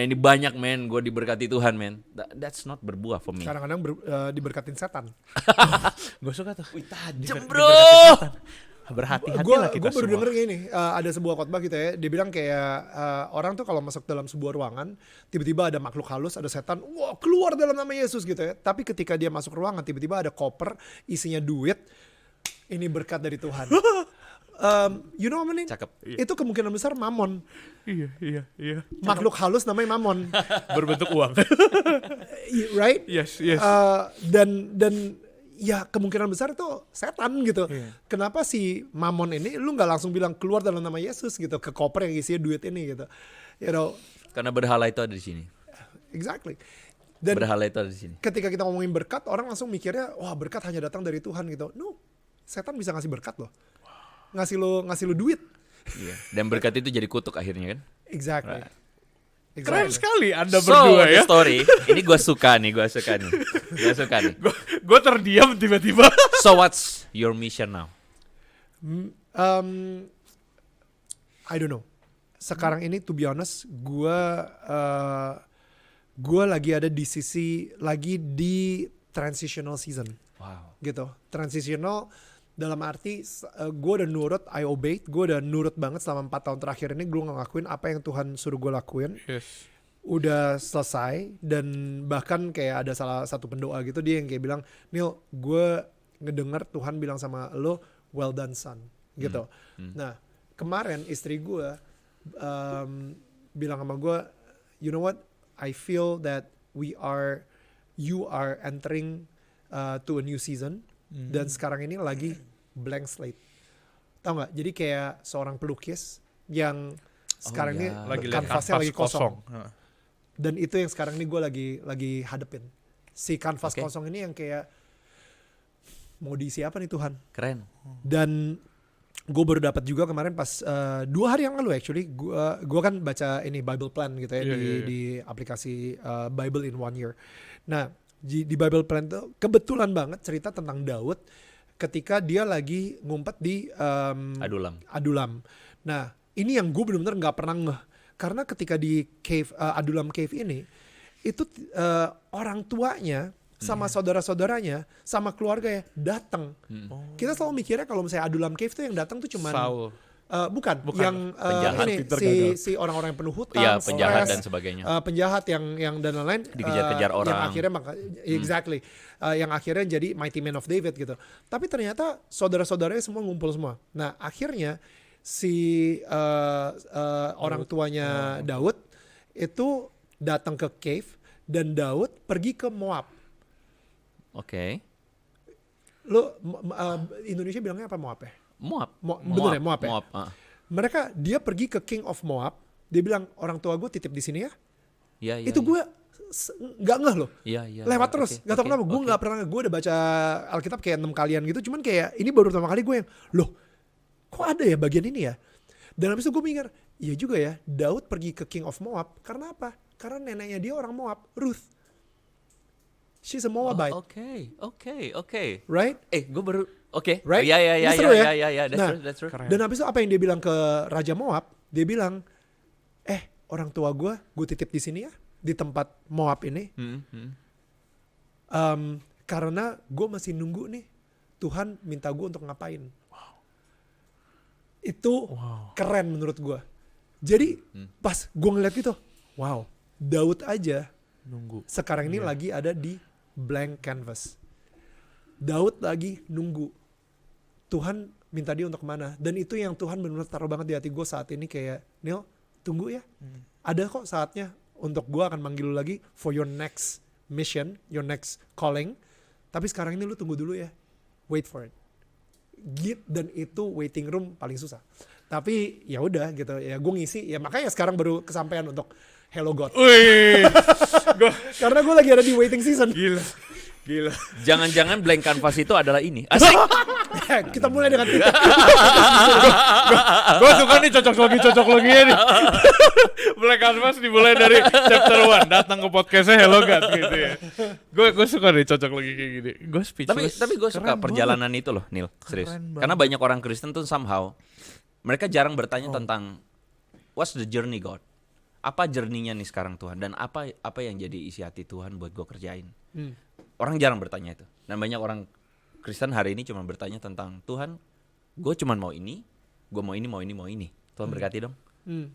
ini banyak man, gue diberkati Tuhan man. That's not berbuah for me. Kadang-kadang diberkatin setan. Gue suka tuh. Tajam bro. Berhati-hatilah kita Gue baru semua. denger gini, ada sebuah khotbah gitu ya, dia bilang kayak orang tuh kalau masuk dalam sebuah ruangan, tiba-tiba ada makhluk halus, ada setan, wah keluar dalam nama Yesus gitu ya. Tapi ketika dia masuk ruangan, tiba-tiba ada koper isinya duit, ini berkat dari Tuhan. You know what I mean? Cakep. Itu kemungkinan besar mamon. Iya. Makhluk halus namanya mamon. Berbentuk uang. Right? Yes. Dan ya kemungkinan besar itu setan gitu. Kenapa si mamon ini lu nggak langsung bilang keluar dalam nama Yesus gitu ke koper yang isinya duit ini gitu. You know, Karena berhala itu ada di sini. exactly. Dan Berhala itu ada di sini. ketika kita ngomongin berkat, orang langsung mikirnya wah berkat hanya datang dari Tuhan gitu. No, setan bisa ngasih berkat loh. Ngasih lo duit. Iya. Dan berkat itu jadi kutuk akhirnya kan. Exactly. Keren sekali Anda So berdua the ya. story, ini gue suka nih. Gue terdiam tiba-tiba. So what's your mission now? I don't know. Sekarang ini to be honest, gue lagi ada di di transitional season. Wow. Gitu. Transitional dalam arti gue udah nurut, I obeyed, gue udah nurut banget selama 4 tahun terakhir ini. Gue ngelakuin apa yang Tuhan suruh gue lakuin. Yes. Udah selesai, dan bahkan kayak ada salah satu pendoa gitu, dia yang kayak bilang, Neil, gue ngedenger Tuhan bilang sama lo, well done son, gitu. Nah kemarin istri gue bilang sama gue, you know what, I feel that you are entering to a new season, dan sekarang ini lagi blank slate. Tau gak? Jadi kayak seorang pelukis yang sekarang ini Lagi lihat kanvasnya lagi kosong. Heeh. Dan itu yang sekarang ini gue lagi hadepin. Si kanvas kosong ini yang kayak mau diisi apa nih Tuhan? Keren. Dan gue baru dapat juga kemarin pas 2 hari yang lalu actually, gue kan baca ini Bible Plan gitu ya di aplikasi Bible in 1 Year. Nah di Bible Plan tuh kebetulan banget cerita tentang Daud ketika dia lagi ngumpet di Adulam. Nah ini yang gue benar-benar nggak pernah ngeh, karena ketika di cave Adulam Cave ini itu orang tuanya sama saudara-saudaranya sama keluarganya datang. Kita selalu mikirnya kalau misalnya Adulam Cave tuh yang datang tuh cuman Bukan, Bukan. yang Penjahat. ini Peter si gagal. si orang-orang yang penuh hutang, Iya, penjahat stres, dan sebagainya. penjahat yang dan lain-lain Dikejar-kejar orang. yang akhirnya exactly yang akhirnya jadi mighty man of David gitu. Tapi ternyata saudara-saudaranya semua ngumpul semua. Nah akhirnya si orang tuanya Daud itu datang ke cave dan Daud pergi ke Moab. Oke. Lo Indonesia bilangnya apa Moab ya? Moab. Bener ya Moab ya? Moab. Dia pergi ke King of Moab. Dia bilang orang tua gue titip di sini ya. Iya, iya. Itu gue nggak ngeh loh. Iya, iya. Lewat terus. Oke, Gak tau oke, kenapa. Gue oke. nggak pernah. Gue udah baca Alkitab kayak 6 kalian gitu. Cuman kayak ini baru pertama kali gue yang loh. Kok ada ya bagian ini ya? Dan habis itu gue mikir, iya juga ya. Daud pergi ke King of Moab karena apa? Karena neneknya dia orang Moab, Ruth. She's a Moabite, Oke. right? Gue baru oke. Right? Iya. Ini seru ya? That's true. Keren. Dan habis itu apa yang dia bilang ke Raja Moab? Dia bilang, orang tua gue titip di sini ya, di tempat Moab ini. Karena gue masih nunggu nih, Tuhan minta gue untuk ngapain. Itu keren menurut gue. Jadi pas gue ngeliat gitu, wow, Daud aja Nunggu. sekarang ini lagi ada di blank canvas. Daud lagi nunggu. Tuhan minta dia untuk kemana. Dan itu yang Tuhan benar-benar taruh banget di hati gue saat ini kayak, Neil, tunggu ya. Ada kok saatnya untuk gue akan manggil lu lagi for your next mission, your next calling. Tapi sekarang ini lu tunggu dulu ya. Wait for it. Dan itu waiting room paling susah. Tapi ya udah gitu ya, gue ngisi ya, makanya sekarang baru kesampaian untuk Hello God. Wih. Karena gue lagi ada di waiting season. Gila. Jangan-jangan blank canvas itu adalah ini. Asik. Kita mulai dengan titik. Gue suka nih cocok loginya nih. Black Canvas dimulai dari chapter 1. Datang ke podcastnya Hello God gitu ya. Gue suka nih cocok logi kayak gini. Gue speechless. Tapi gue suka Keren perjalanan itu loh, Neil. Serius. Keren banget. Karena banyak orang Kristen tuh somehow mereka jarang bertanya tentang what's the journey God? Apa journey-nya nih sekarang Tuhan, dan apa yang jadi isi hati Tuhan buat gue kerjain. Orang jarang bertanya itu. Dan banyak orang Kristen hari ini cuma bertanya tentang Tuhan, gue cuma mau ini, gue mau ini. Tuhan berkati dong.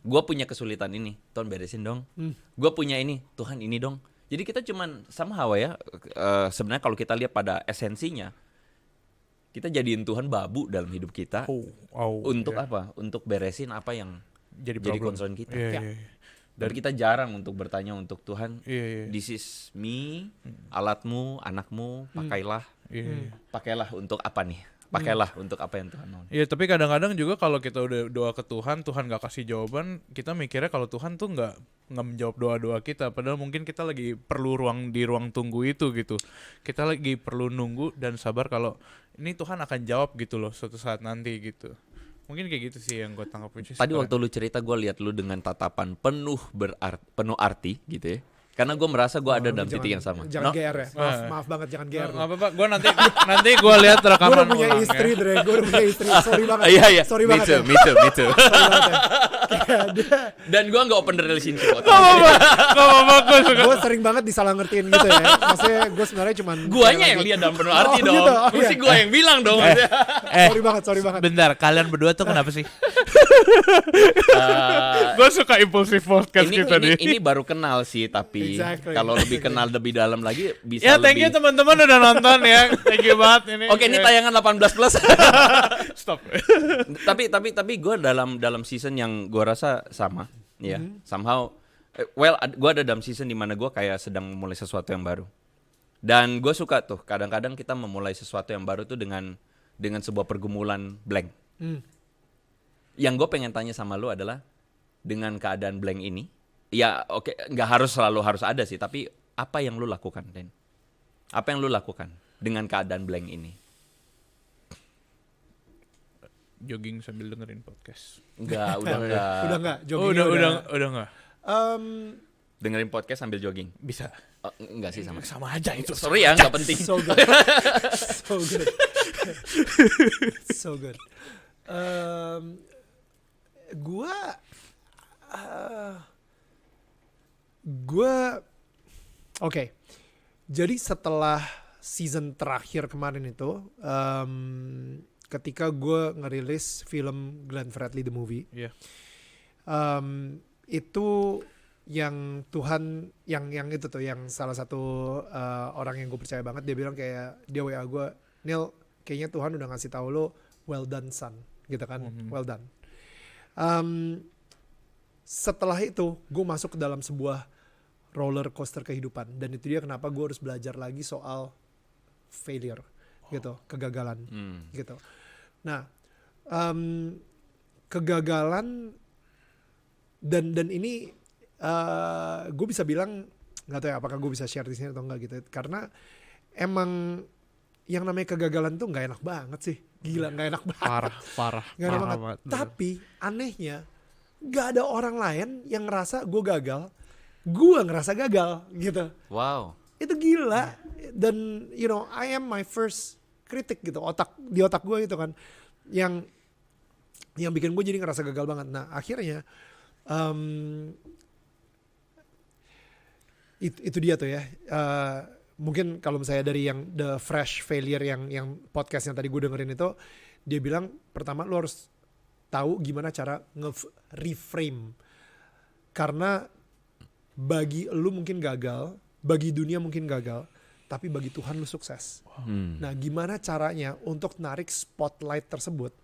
Gue punya kesulitan ini, Tuhan beresin dong. Gue punya ini, Tuhan ini dong. Jadi kita cuman somehow ya, sebenarnya kalau kita lihat pada esensinya, kita jadiin Tuhan babu dalam hidup kita. Untuk iya. apa? Untuk beresin apa yang jadi problem. concern kita. Iya. Dan kita jarang untuk bertanya untuk Tuhan, Iya. this is me, alatmu, anakmu, pakailah. Iya. Pakailah untuk apa nih? Pakailah untuk apa yang Tuhan mau. Iya, tapi kadang-kadang juga kalau kita udah doa ke Tuhan gak kasih jawaban, kita mikirnya kalau Tuhan tuh nggak menjawab doa-doa kita. Padahal mungkin kita lagi perlu di ruang tunggu itu gitu. Kita lagi perlu nunggu dan sabar kalau ini Tuhan akan jawab gitu loh suatu saat nanti gitu. Mungkin kayak gitu sih yang gue tangkap. Tadi waktu lu cerita, gue lihat lu dengan tatapan penuh arti gitu ya. Karena gue merasa gue ada dalam titik yang sama. Jangan GR ya. Maaf banget, jangan GR. Nggak apa-apa, gue nanti gue lihat Gue rekaman udah punya ulang istri, ya. Dre. Gue udah punya istri. Sorry banget. Iya. Sorry Me banget. too. Sorry banget ya. Kayak Dan gue nggak open relationship. Gak apa-apa, gue suka. gue sering banget disalah ngertiin gitu ya. Maksudnya gue sebenarnya cuman Guanya yang lihat dalam penuh arti Oh, dong. gitu. Oh, Mesti iya. gue yang bilang dong. sorry banget. Bentar, kalian berdua tuh kenapa sih? Gue suka impulsif podcast kita nih. Ini baru kenal sih, tapi Exactly. kalau lebih kenal lebih dalam lagi bisa Ya, thank you lebih. teman-teman udah nonton ya. Thank you banget ini. Oke, ini tayangan 18 plus. Stop. tapi gue dalam season yang gue rasa sama, ya. Somehow, gue ada dalam season di mana gue kayak sedang memulai sesuatu yang baru. Dan gue suka tuh, kadang-kadang kita memulai sesuatu yang baru tuh dengan sebuah pergumulan blank. Yang gue pengen tanya sama lu adalah, dengan keadaan blank ini, ya oke, nggak selalu harus ada sih, tapi apa yang lu lakukan, Den? Apa yang lu lakukan dengan keadaan blank ini? Jogging sambil dengerin podcast. Enggak, udah enggak. Udah enggak? Oh, Joggingnya udah enggak. Dengerin podcast sambil jogging. Bisa. Oh, enggak sih sama. Sama aja itu. Sorry ya, enggak penting. So good. So good. So good. Oke. Jadi setelah season terakhir kemarin itu, ketika gue ngerilis film Glenn Fredly the movie. Iya. Itu yang Tuhan yang itu tuh yang salah satu orang yang gue percaya banget, dia bilang kayak dia WA gue, Neil, kayaknya Tuhan udah ngasih tahu lo well done son gitu kan, well done. Setelah itu gue masuk ke dalam sebuah roller coaster kehidupan, dan itu dia kenapa gue harus belajar lagi soal failure gitu, kegagalan gitu. Nah, kegagalan dan ini gue bisa bilang, nggak tahu ya apakah gue bisa share di sini atau enggak gitu, karena emang yang namanya kegagalan tuh nggak enak banget sih, gila nggak enak banget, Parah nggak enak banget. banget. Tapi anehnya nggak ada orang lain yang ngerasa gue gagal, gue ngerasa gagal gitu. Wow. Itu gila. Dan you know, I am my first critic gitu, di otak gue gitu kan, yang bikin gue jadi ngerasa gagal banget. Nah akhirnya itu dia tuh ya. Mungkin kalau misalnya dari yang the fresh failure yang podcast yang tadi gue dengerin itu, dia bilang pertama lu harus tahu gimana cara reframe, karena bagi lu mungkin gagal, bagi dunia mungkin gagal, tapi bagi Tuhan lu sukses. Nah gimana caranya untuk narik spotlight tersebut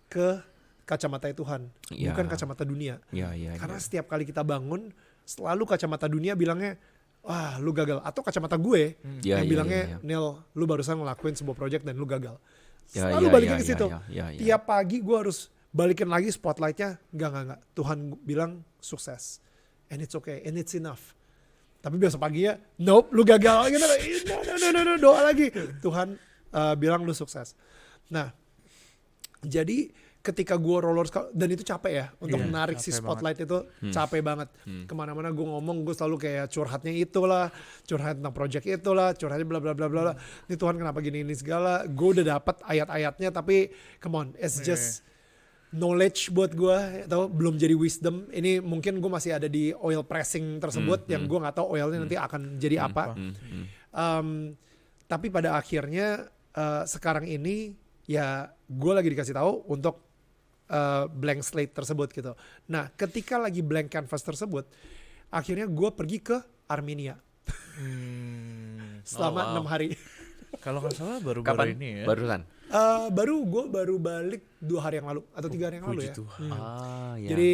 ke kacamata Tuhan, bukan kacamata dunia. Karena setiap kali kita bangun, selalu kacamata dunia bilangnya, wah lu gagal, atau kacamata gue yang bilangnya, Neil, lu barusan ngelakuin sebuah project dan lu gagal. Selalu balikin ke situ. Tiap pagi gue harus balikin lagi spotlightnya, enggak. Tuhan bilang sukses, and it's okay, and it's enough. Tapi besok pagi ya, nope, lu gagal gitu. No, doa lagi. Tuhan bilang lu sukses. Nah, jadi ketika gue roller dan itu capek ya untuk menarik si spotlight banget. Itu capek banget. Kemana-mana gue ngomong, gue selalu kayak curhatnya itulah, curhat tentang project itulah, curhatnya bla bla bla bla. Ini Tuhan kenapa gini ini segala. Gue udah dapat ayat-ayatnya, tapi come on, it's just knowledge buat gue, atau belum jadi wisdom. Ini mungkin gue masih ada di oil pressing tersebut yang gue nggak tahu oilnya nanti akan jadi apa. Tapi pada akhirnya sekarang ini ya gue lagi dikasih tahu untuk blank slate tersebut gitu. Nah ketika lagi blank canvas tersebut, akhirnya gue pergi ke Armenia selama 6 hari. Kalau nggak salah baru-baru Kapan? ini ya. Barusan. Gue baru balik 2 hari yang lalu atau 3 hari yang lalu ya. Ya. Jadi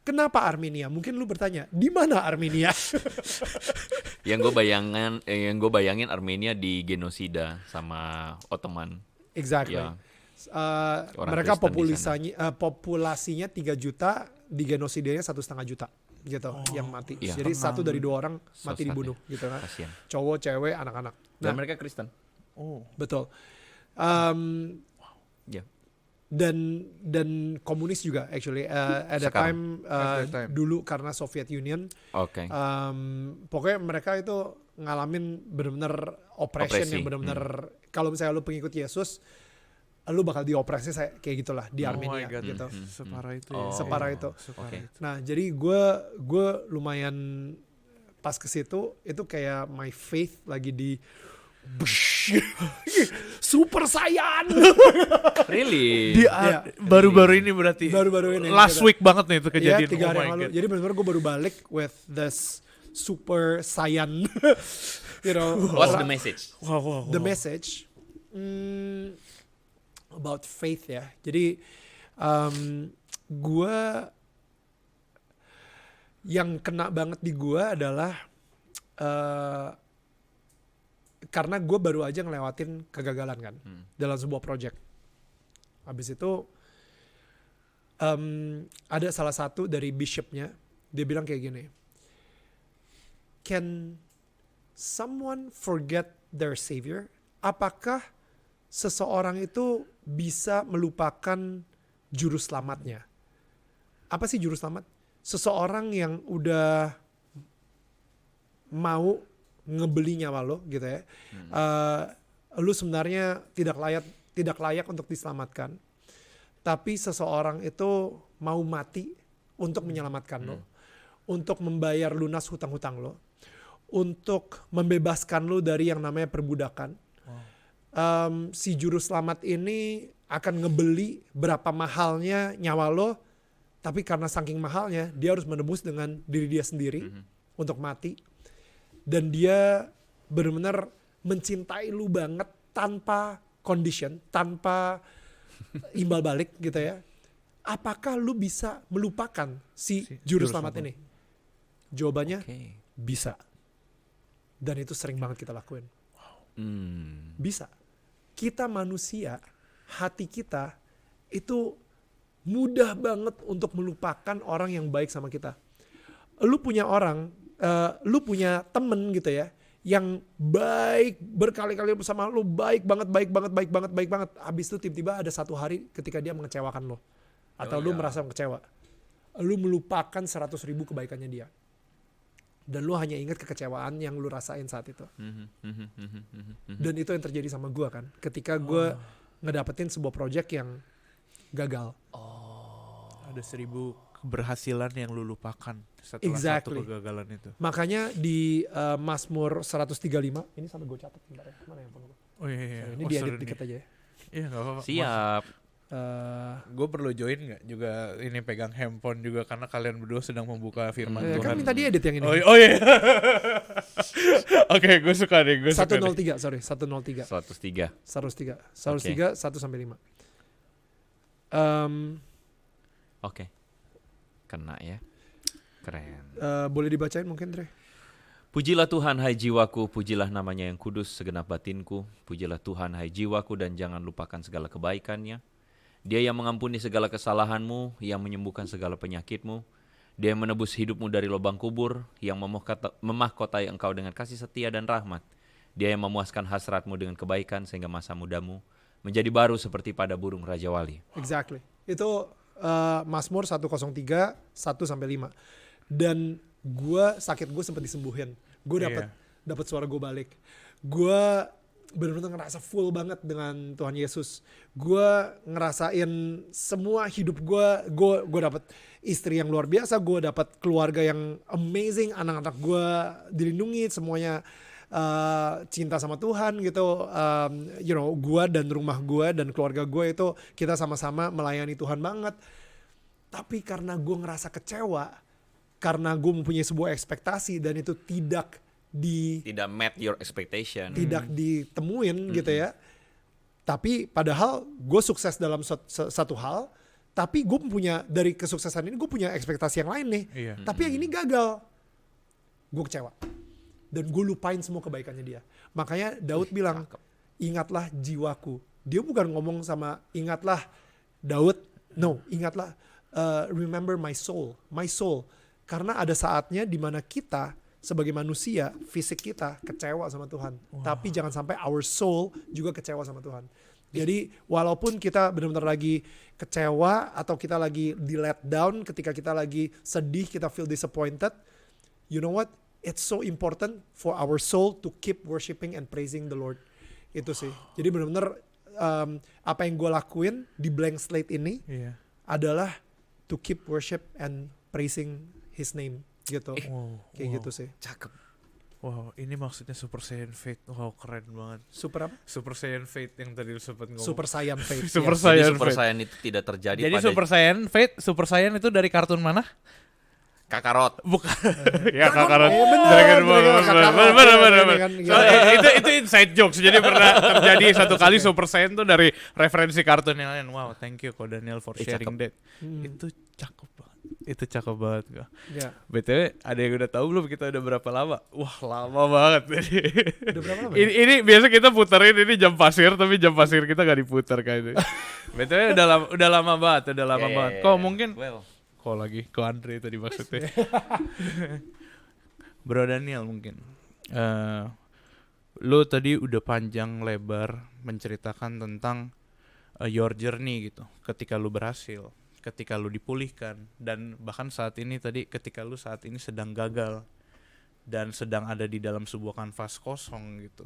kenapa Armenia? Mungkin lu bertanya, di mana Armenia? yang gue bayangin Armenia di genosida sama Ottoman. Exactly. Ya. Mereka Kristen populasinya 3 juta, di genosidanya 1,5 juta gitu yang mati. Iya. Jadi 1 dari 2 orang mati Sosok dibunuh ya. gitu kan. Kasian. Cowok, cewek, anak-anak. Dan mereka Kristen. Betul. Ya. Dan komunis juga actually at the time, dulu karena Soviet Union. Oke. Pokoknya mereka itu ngalamin benar-benar oppression yang benar-benar kalau misalnya lu pengikut Yesus, lu bakal diopresi kayak gitulah di Armenia gitu. Separah itu ya. Separah itu. Oke. Nah, jadi gue lumayan pas ke situ itu kayak my faith lagi di super saiyan. Really? Baru-baru ini berarti. Baru-baru ini. Last week banget nih itu kejadian. Ya, 3 hari yang lalu. Jadi benar-benar gue baru balik with this super saiyan. You know. What's the message? Wow. The message about faith ya. Jadi gue yang kena banget di gue adalah karena gue baru aja ngelewatin kegagalan kan dalam sebuah project. Habis itu ada salah satu dari bishopnya, dia bilang kayak gini, can someone forget their savior? Apakah seseorang itu bisa melupakan juru selamatnya? Apa sih juru selamat? Seseorang yang udah mau ngebeli nyawa lo gitu ya. Lu sebenarnya tidak layak untuk diselamatkan. Tapi seseorang itu mau mati untuk menyelamatkan lo. Untuk membayar lunas hutang-hutang lo. Untuk membebaskan lo dari yang namanya perbudakan. si juru selamat ini akan ngebeli berapa mahalnya nyawa lo, tapi karena saking mahalnya dia harus menebus dengan diri dia sendiri untuk mati, dan dia benar-benar mencintai lu banget tanpa condition, tanpa imbal balik gitu ya. Apakah lu bisa melupakan si juru selamat ini? Jawabannya bisa. Dan itu sering banget kita lakuin. Bisa. Kita manusia, hati kita itu mudah banget untuk melupakan orang yang baik sama kita. Lu punya orang, lu punya temen gitu ya, yang baik berkali-kali bersama lu, baik banget. Habis itu tiba-tiba ada satu hari ketika dia mengecewakan lo, atau lu merasa kecewa, lu melupakan 100.000 kebaikannya dia, dan lu hanya ingat kekecewaan yang lu rasain saat itu. Dan itu yang terjadi sama gue kan, ketika gue ngedapetin sebuah project yang gagal. Ada 1.000 keberhasilan yang lu lupakan setelah satu kegagalan itu. Makanya di Mazmur 135, ini sampai gue catat bentar ya, mana handphone gue? Oh iya. Ini diedit dikit aja ya. Iya nggak apa-apa. Siap. Gue perlu join nggak juga ini pegang handphone juga karena kalian berdua sedang membuka firman Tuhan. Kan minta diedit yang ini. Oh iya. Oke, gue suka deh. 103, sorry, 103. 103. 103, 1 sampai 5. Oke. Kena ya. Keren. Boleh dibacain mungkin, Dre? Pujilah Tuhan hai jiwaku, pujilah namanya yang kudus segenap batinku. Pujilah Tuhan hai jiwaku dan jangan lupakan segala kebaikannya. Dia yang mengampuni segala kesalahanmu, yang menyembuhkan segala penyakitmu. Dia yang menebus hidupmu dari lubang kubur, yang memahkotai engkau dengan kasih setia dan rahmat. Dia yang memuaskan hasratmu dengan kebaikan sehingga masa mudamu menjadi baru seperti pada burung Raja Wali. Exactly. Itu Mazmur 103, 1 sampai 5. Dan sakit gue sempat disembuhin. Gue dapat suara gue balik. Gue benar-benar ngerasa full banget dengan Tuhan Yesus. Gue ngerasain semua hidup gue dapat istri yang luar biasa, gue dapat keluarga yang amazing, anak-anak gue dilindungi, semuanya cinta sama Tuhan gitu. Gue dan rumah gue dan keluarga gue itu kita sama-sama melayani Tuhan banget. Tapi karena gue ngerasa kecewa, karena gue mempunyai sebuah ekspektasi dan itu tidak met your expectation. Tidak ditemuin gitu ya. Tapi padahal gue sukses dalam satu hal, tapi gue punya, dari kesuksesan ini gue punya ekspektasi yang lain nih. Tapi yang ini gagal. Gue kecewa. Dan gue lupain semua kebaikannya dia. Makanya Daud bilang, ingatlah jiwaku. Dia bukan ngomong sama ingatlah Daud. No, ingatlah remember my soul. My soul. Karena ada saatnya dimana kita sebagai manusia, fisik kita kecewa sama Tuhan. Tapi jangan sampai our soul juga kecewa sama Tuhan. Jadi walaupun kita benar-benar lagi kecewa atau kita lagi di let down, ketika kita lagi sedih, kita feel disappointed, you know what? It's so important for our soul to keep worshiping and praising the Lord. Itu sih. Jadi benar-benar apa yang gue lakuin di blank slate ini adalah to keep worship and praising His name. Gitu. Kayak gitu sih. Cakep. Wow, ini maksudnya Super Saiyan Fate. Wow, keren banget. Super apa? Super Saiyan Fate yang tadi lu sempat ngomong. Super Saiyan Fate. Super Yes. Saiyan Jadi Super Fate. Saiyan itu tidak terjadi Jadi pada Super Saiyan Fate, Super Saiyan itu dari kartun mana? Kakarot. Bukan. Ya Kakarot. bener, Dragon Ball. Kakarot. Bener. Ini kan, Itu inside jokes. Jadi pernah terjadi satu kali Super Saiyan tuh dari referensi kartun yang lain. Wow, thank you Ko Daniel for sharing that. Itu cakep banget. Itu cakep banget kok. Ya. BTW ada yang udah tahu belum kita udah berapa lama? Wah, lama banget. Udah berapa lama? Ini biasa kita puterin ini jam pasir, tapi jam pasir kita gak diputar kayaknya. BTW udah lama banget. Kok mungkin kok lagi ke Andre tadi maksudnya. Bro Daniel mungkin. Lo tadi udah panjang lebar menceritakan tentang your journey gitu. Ketika lo berhasil, ketika lo dipulihkan, dan bahkan saat ini tadi ketika lo saat ini sedang gagal dan sedang ada di dalam sebuah kanvas kosong gitu.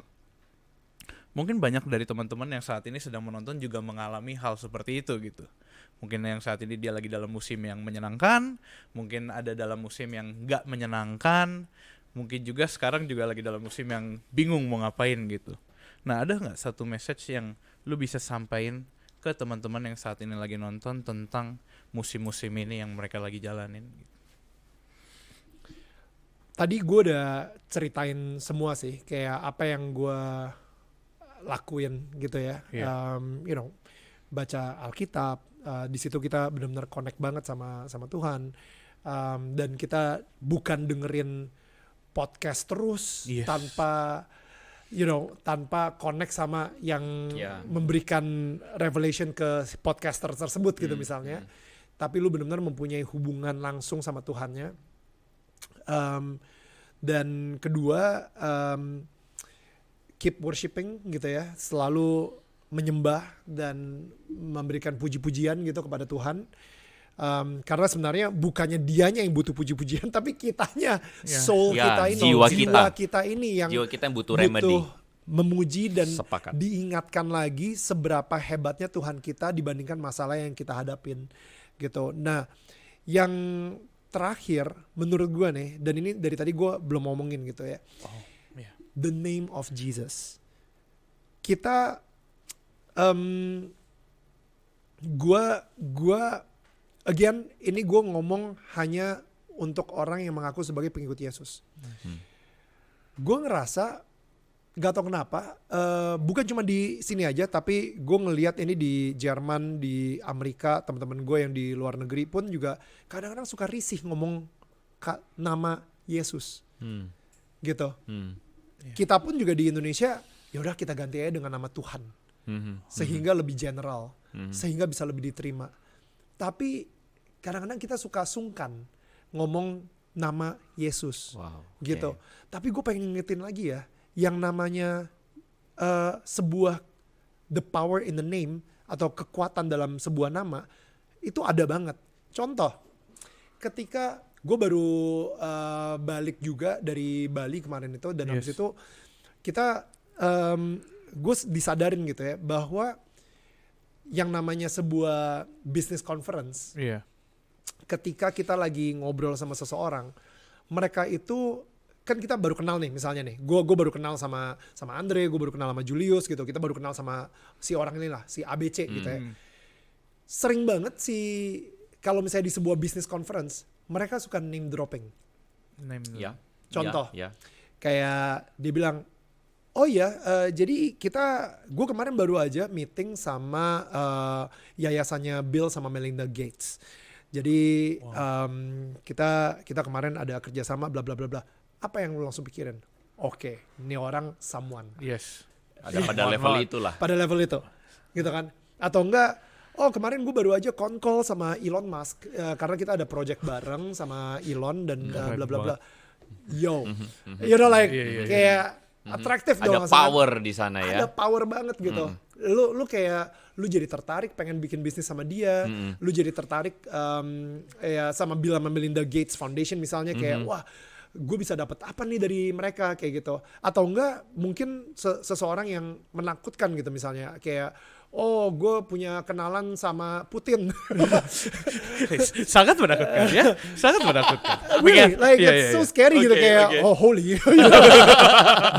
Mungkin banyak dari teman-teman yang saat ini sedang menonton juga mengalami hal seperti itu gitu. Mungkin yang saat ini dia lagi dalam musim yang menyenangkan, mungkin ada dalam musim yang gak menyenangkan, mungkin juga sekarang juga lagi dalam musim yang bingung mau ngapain gitu. Nah, ada nggak satu message yang lu bisa sampaikan ke teman-teman yang saat ini lagi nonton tentang musim-musim ini yang mereka lagi jalanin? Tadi gue udah ceritain semua sih, kayak apa yang gue lakuin gitu ya. Iya. Baca Alkitab, di situ kita benar-benar connect banget sama Tuhan. Dan kita bukan dengerin podcast terus Yes. tanpa connect sama yang Yeah. memberikan revelation ke si podcaster tersebut gitu misalnya. Tapi lu benar-benar mempunyai hubungan langsung sama Tuhannya. Dan kedua, keep worshiping gitu ya, selalu menyembah dan memberikan puji-pujian gitu kepada Tuhan. Karena sebenarnya bukannya dianya yang butuh puji-pujian, tapi kitanya, soul Ya, kita ini, jiwa kita ini yang Jiwa kita yang butuh remedy. memuji dan Sepakat. diingatkan lagi seberapa hebatnya Tuhan kita dibandingkan masalah yang kita hadapin gitu. Nah, yang terakhir menurut gue nih, dan ini dari tadi gue belum ngomongin gitu ya, the name of Jesus. Kita gue again, ini gue ngomong hanya untuk orang yang mengaku sebagai pengikut Yesus. Gue ngerasa gak tau kenapa, bukan cuma di sini aja, tapi gue ngelihat ini di Jerman, di Amerika, teman-teman gue yang di luar negeri pun juga kadang-kadang suka risih ngomong nama Yesus, gitu. Kita pun juga di Indonesia, yaudah kita ganti aja dengan nama Tuhan, sehingga lebih general, sehingga bisa lebih diterima. Tapi kadang-kadang kita suka sungkan ngomong nama Yesus, gitu. Tapi gue pengen ngingetin lagi ya, yang namanya sebuah the power in the name atau kekuatan dalam sebuah nama itu ada banget. Contoh, ketika gue baru balik juga dari Bali kemarin itu, dan habis itu kita gue disadarin gitu ya bahwa yang namanya sebuah business conference, ketika kita lagi ngobrol sama seseorang, mereka itu kan kita baru kenal nih, misalnya nih, gue baru kenal sama Andre, gue baru kenal sama Julius gitu, kita baru kenal sama si orang ini lah, si ABC gitu ya. Sering banget kalau misalnya di sebuah business conference, mereka suka name dropping. Contoh, kayak dia bilang, oh ya, jadi gue kemarin baru aja meeting sama yayasannya Bill sama Melinda Gates. Jadi kita kemarin ada kerjasama bla bla bla bla. Apa yang lu langsung pikirin? Oke, ini orang someone. Ada pada level itulah. Pada level itu, gitu kan? Atau enggak? Oh, kemarin gue baru aja call sama Elon Musk karena kita ada project bareng sama Elon dan bla bla bla. Yo, kayak atraktif dong. Ada power di sana ya. Ada power banget gitu. Lu lu jadi tertarik pengen bikin bisnis sama dia. Lu jadi tertarik sama Bill sama Melinda Gates Foundation misalnya, kayak wah, gue bisa dapat apa nih dari mereka kayak gitu. Atau enggak mungkin seseorang yang menakutkan gitu misalnya, kayak oh gue punya kenalan sama Putin. Sangat menakutkan ya, sangat menakutkan. Really, it's so scary gitu, kayak oh holy.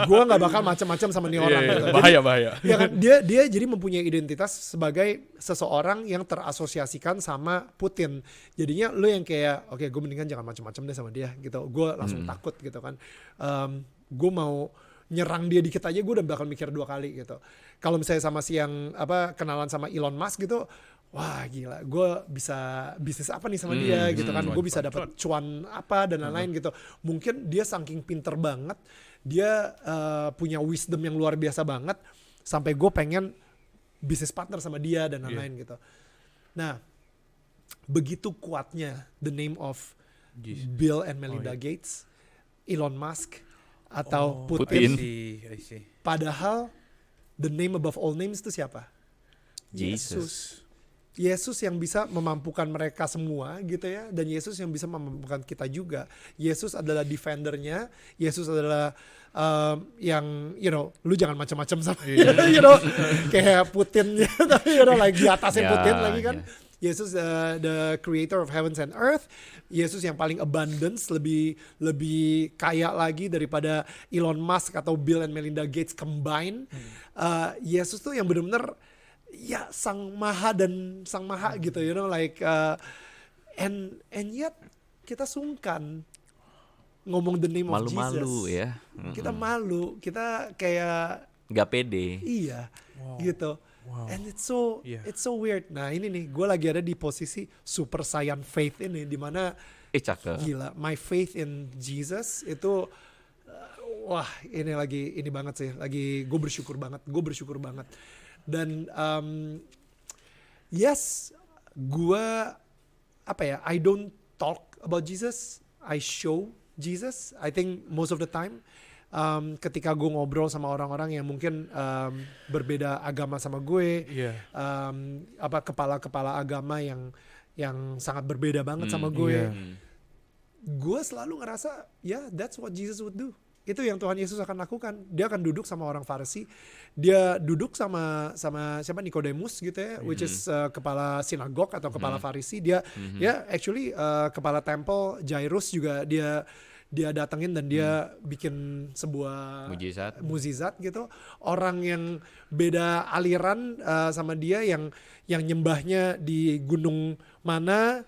Gue nggak bakal macam-macam sama nih orang. Gitu. Bahaya. Ya kan, dia jadi mempunyai identitas sebagai seseorang yang terasosiasikan sama Putin. Jadinya lu yang kayak oke, gue mendingan jangan macam-macam deh sama dia gitu. Gue langsung takut gitu kan. Gue mau nyerang dia dikit aja gue udah bakal mikir 2 kali gitu. Kalau misalnya sama si yang kenalan sama Elon Musk gitu, wah gila, gue bisa bisnis apa nih sama dia gitu kan. Gue bisa dapat cuan apa dan lain-lain gitu. Mungkin dia saking pinter banget, dia punya wisdom yang luar biasa banget, sampai gue pengen bisnis partner sama dia dan lain-lain gitu. Nah, begitu kuatnya the name of Bill and Melinda Gates, Elon Musk, atau Putin. I see. Padahal the name above all names itu siapa? Yesus yang bisa memampukan mereka semua gitu ya, dan Yesus yang bisa memampukan kita juga. Yesus adalah defendernya, Yesus adalah yang lu jangan macam-macam sama kayak Putin, tapi lagi di atasnya Putin lagi kan. Yesus the creator of heavens and earth, Yesus yang paling abundance, lebih kaya lagi daripada Elon Musk atau Bill and Melinda Gates combined. Yesus tuh yang benar-benar ya sang maha gitu, you know, like and yet kita sungkan ngomong the name of Jesus. Malu-malu ya. Kita malu, kita kayak Nggak pede. iya, gitu. And it's so weird. Nah ini nih, gue lagi ada di posisi super saiyan faith ini, dimana Cakep. gila, my faith in Jesus itu, wah ini banget sih. Lagi gue bersyukur banget. Dan yes, gue I don't talk about Jesus, I show Jesus. I think most of the time ketika gue ngobrol sama orang-orang yang mungkin berbeda agama sama gue, kepala-kepala agama yang sangat berbeda banget sama gue, gue selalu ngerasa that's what Jesus would do. Itu yang Tuhan Yesus akan lakukan. Dia akan duduk sama orang Farisi, dia duduk sama siapa, Nikodemus gitu ya, which is kepala sinagog atau kepala Farisi. Dia actually kepala temple, Jairus juga dia datengin dan dia bikin sebuah mukjizat gitu. Orang yang beda aliran sama dia, yang nyembahnya di gunung mana,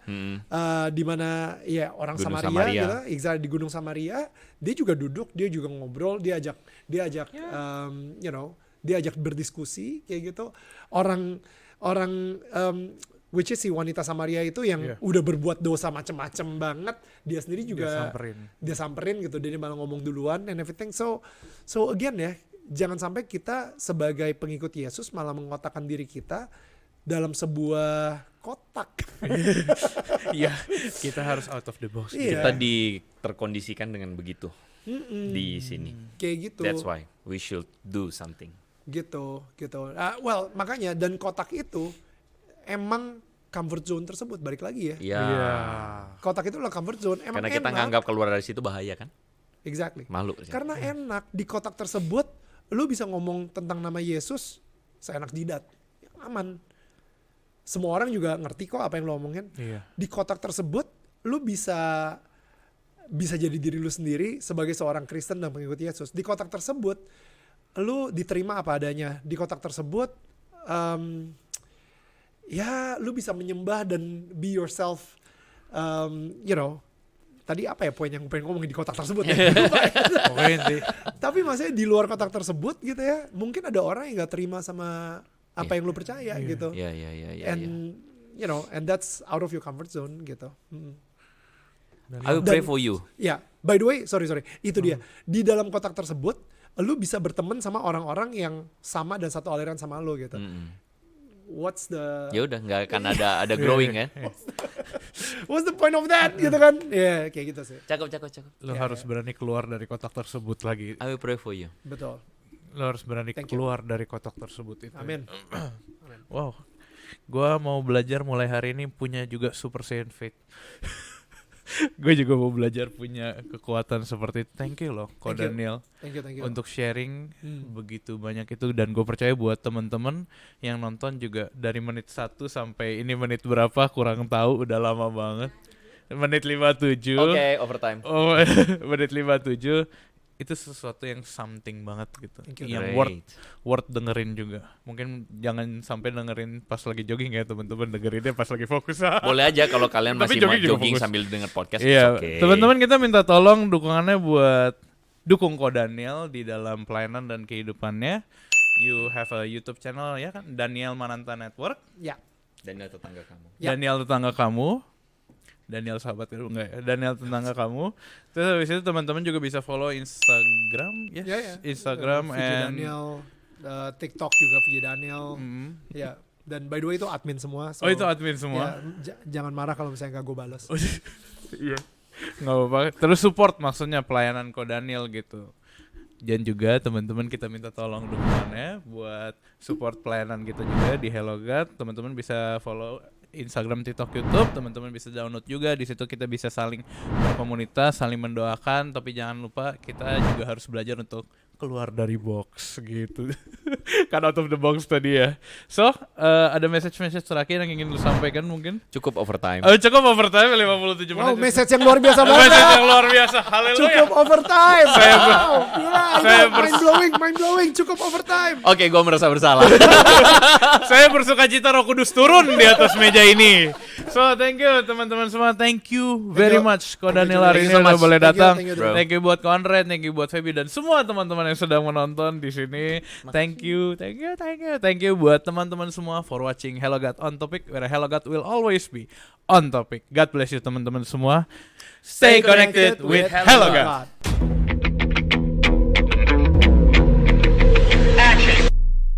di mana ya orang Samaria gitu, exactly, di gunung Samaria. Dia juga duduk, dia juga ngobrol, dia ajak dia ajak berdiskusi kayak gitu. Orang which is si wanita Samaria itu yang udah berbuat dosa macem-macem banget, dia sendiri juga dia samperin gitu, dia malah ngomong duluan and everything. So again ya, jangan sampai kita sebagai pengikut Yesus malah mengotakkan diri kita dalam sebuah kotak. Iya, kita harus out of the box. Kita terkondisikan dengan begitu di sini. Kayak gitu. That's why we should do something. Gitu. Well, makanya, dan kotak itu emang comfort zone tersebut, balik lagi ya. Iya. Kotak itu adalah comfort zone. Emang karena kita nganggap keluar dari situ bahaya kan? Exactly. Malu. Karena enak di kotak tersebut, lu bisa ngomong tentang nama Yesus seenak jidat, aman. Semua orang juga ngerti kok apa yang lo omongin. Di kotak tersebut, lu bisa jadi diri lu sendiri sebagai seorang Kristen dan pengikut Yesus. Di kotak tersebut, lu diterima apa adanya. Di kotak tersebut, lu bisa menyembah dan be yourself. Tadi apa ya poin yang pengen ngomongin di kotak tersebut ya? Tapi maksudnya di luar kotak tersebut gitu ya, mungkin ada orang yang gak terima sama apa yang lu percaya gitu. And and that's out of your comfort zone gitu. I will pray for you. Ya, by the way, sorry, itu dia. Di dalam kotak tersebut, lu bisa berteman sama orang-orang yang sama dan satu aliran sama lu gitu. What's the... Ya udah, nggak akan ada growing kan? What's the point of that gitu kan? Ya, kayak gitu sih. Cakep. Lo harus berani keluar dari kotak tersebut lagi. I will pray for you. Betul. Lo harus berani keluar dari kotak tersebut itu. Amin. Wow. Gua mau belajar mulai hari ini punya juga Super Saiyan Faith. Gue juga mau belajar punya kekuatan seperti itu. Thank you loh, Ko Daniel. Thank you. Untuk sharing begitu banyak itu, dan gue percaya buat temen-temen yang nonton juga dari menit 1 sampai ini menit berapa kurang tahu, udah lama banget. Menit 57. Oke, overtime. Oh, menit 57. Itu sesuatu yang something banget gitu. Yang worth dengerin juga. Mungkin jangan sampai dengerin pas lagi jogging ya teman-teman, dengerinnya pas lagi fokus. Boleh aja kalau kalian masih mau jogging fokus sambil denger podcast. Iya, okay. Teman-teman kita minta tolong dukungannya buat dukung Ko Daniel di dalam pelayanan dan kehidupannya. You have a YouTube channel ya kan, Daniel Mananta Network. Ya. Daniel tetangga kamu. Ya. Daniel tetangga kamu. Daniel sahabat lu enggak ya? Daniel tetangga kamu. Terus habis itu teman-teman juga bisa follow Instagram, yes. Instagram and Daniel, TikTok juga VJ Daniel. Ya. Dan by the way itu admin semua. So, itu admin semua. Ya, jangan marah kalau misalnya gak gue balas. Iya. Nggak apa-apa. Terus support maksudnya pelayanan Ko Daniel gitu. Dan juga teman-teman kita minta tolong dukungannya buat support pelayanan kita juga di Hello God. Teman-teman bisa follow Instagram, TikTok, YouTube. Teman-teman bisa download juga. Di situ kita bisa saling berkomunitas, saling mendoakan. Tapi jangan lupa kita juga harus belajar untuk keluar dari box gitu. Kan out of the box tadi ya. So, ada message terakhir yang ingin lu sampaikan mungkin? Cukup overtime. Oh, cukup overtime 57 menit. Wow, message yang luar biasa banget. Message yang luar biasa. Haleluya. Cukup overtime. Saya Wow, gila, saya mind blowing, cukup overtime. Oke, gue merasa bersalah. Saya bersuka cita Roh Kudus turun di atas meja ini. So, thank you teman-teman semua. Thank you very much. Ko Daniel hari ini so udah much. boleh Thank you, datang. thank you, bro. Thank you buat Konrad, thank you buat Feby dan semua teman-teman yang sedang menonton di sini. Thank you buat teman-teman semua for watching Hello God on Topic, where Hello God will always be on topic. God bless you teman-teman semua. Stay connected with Hello God.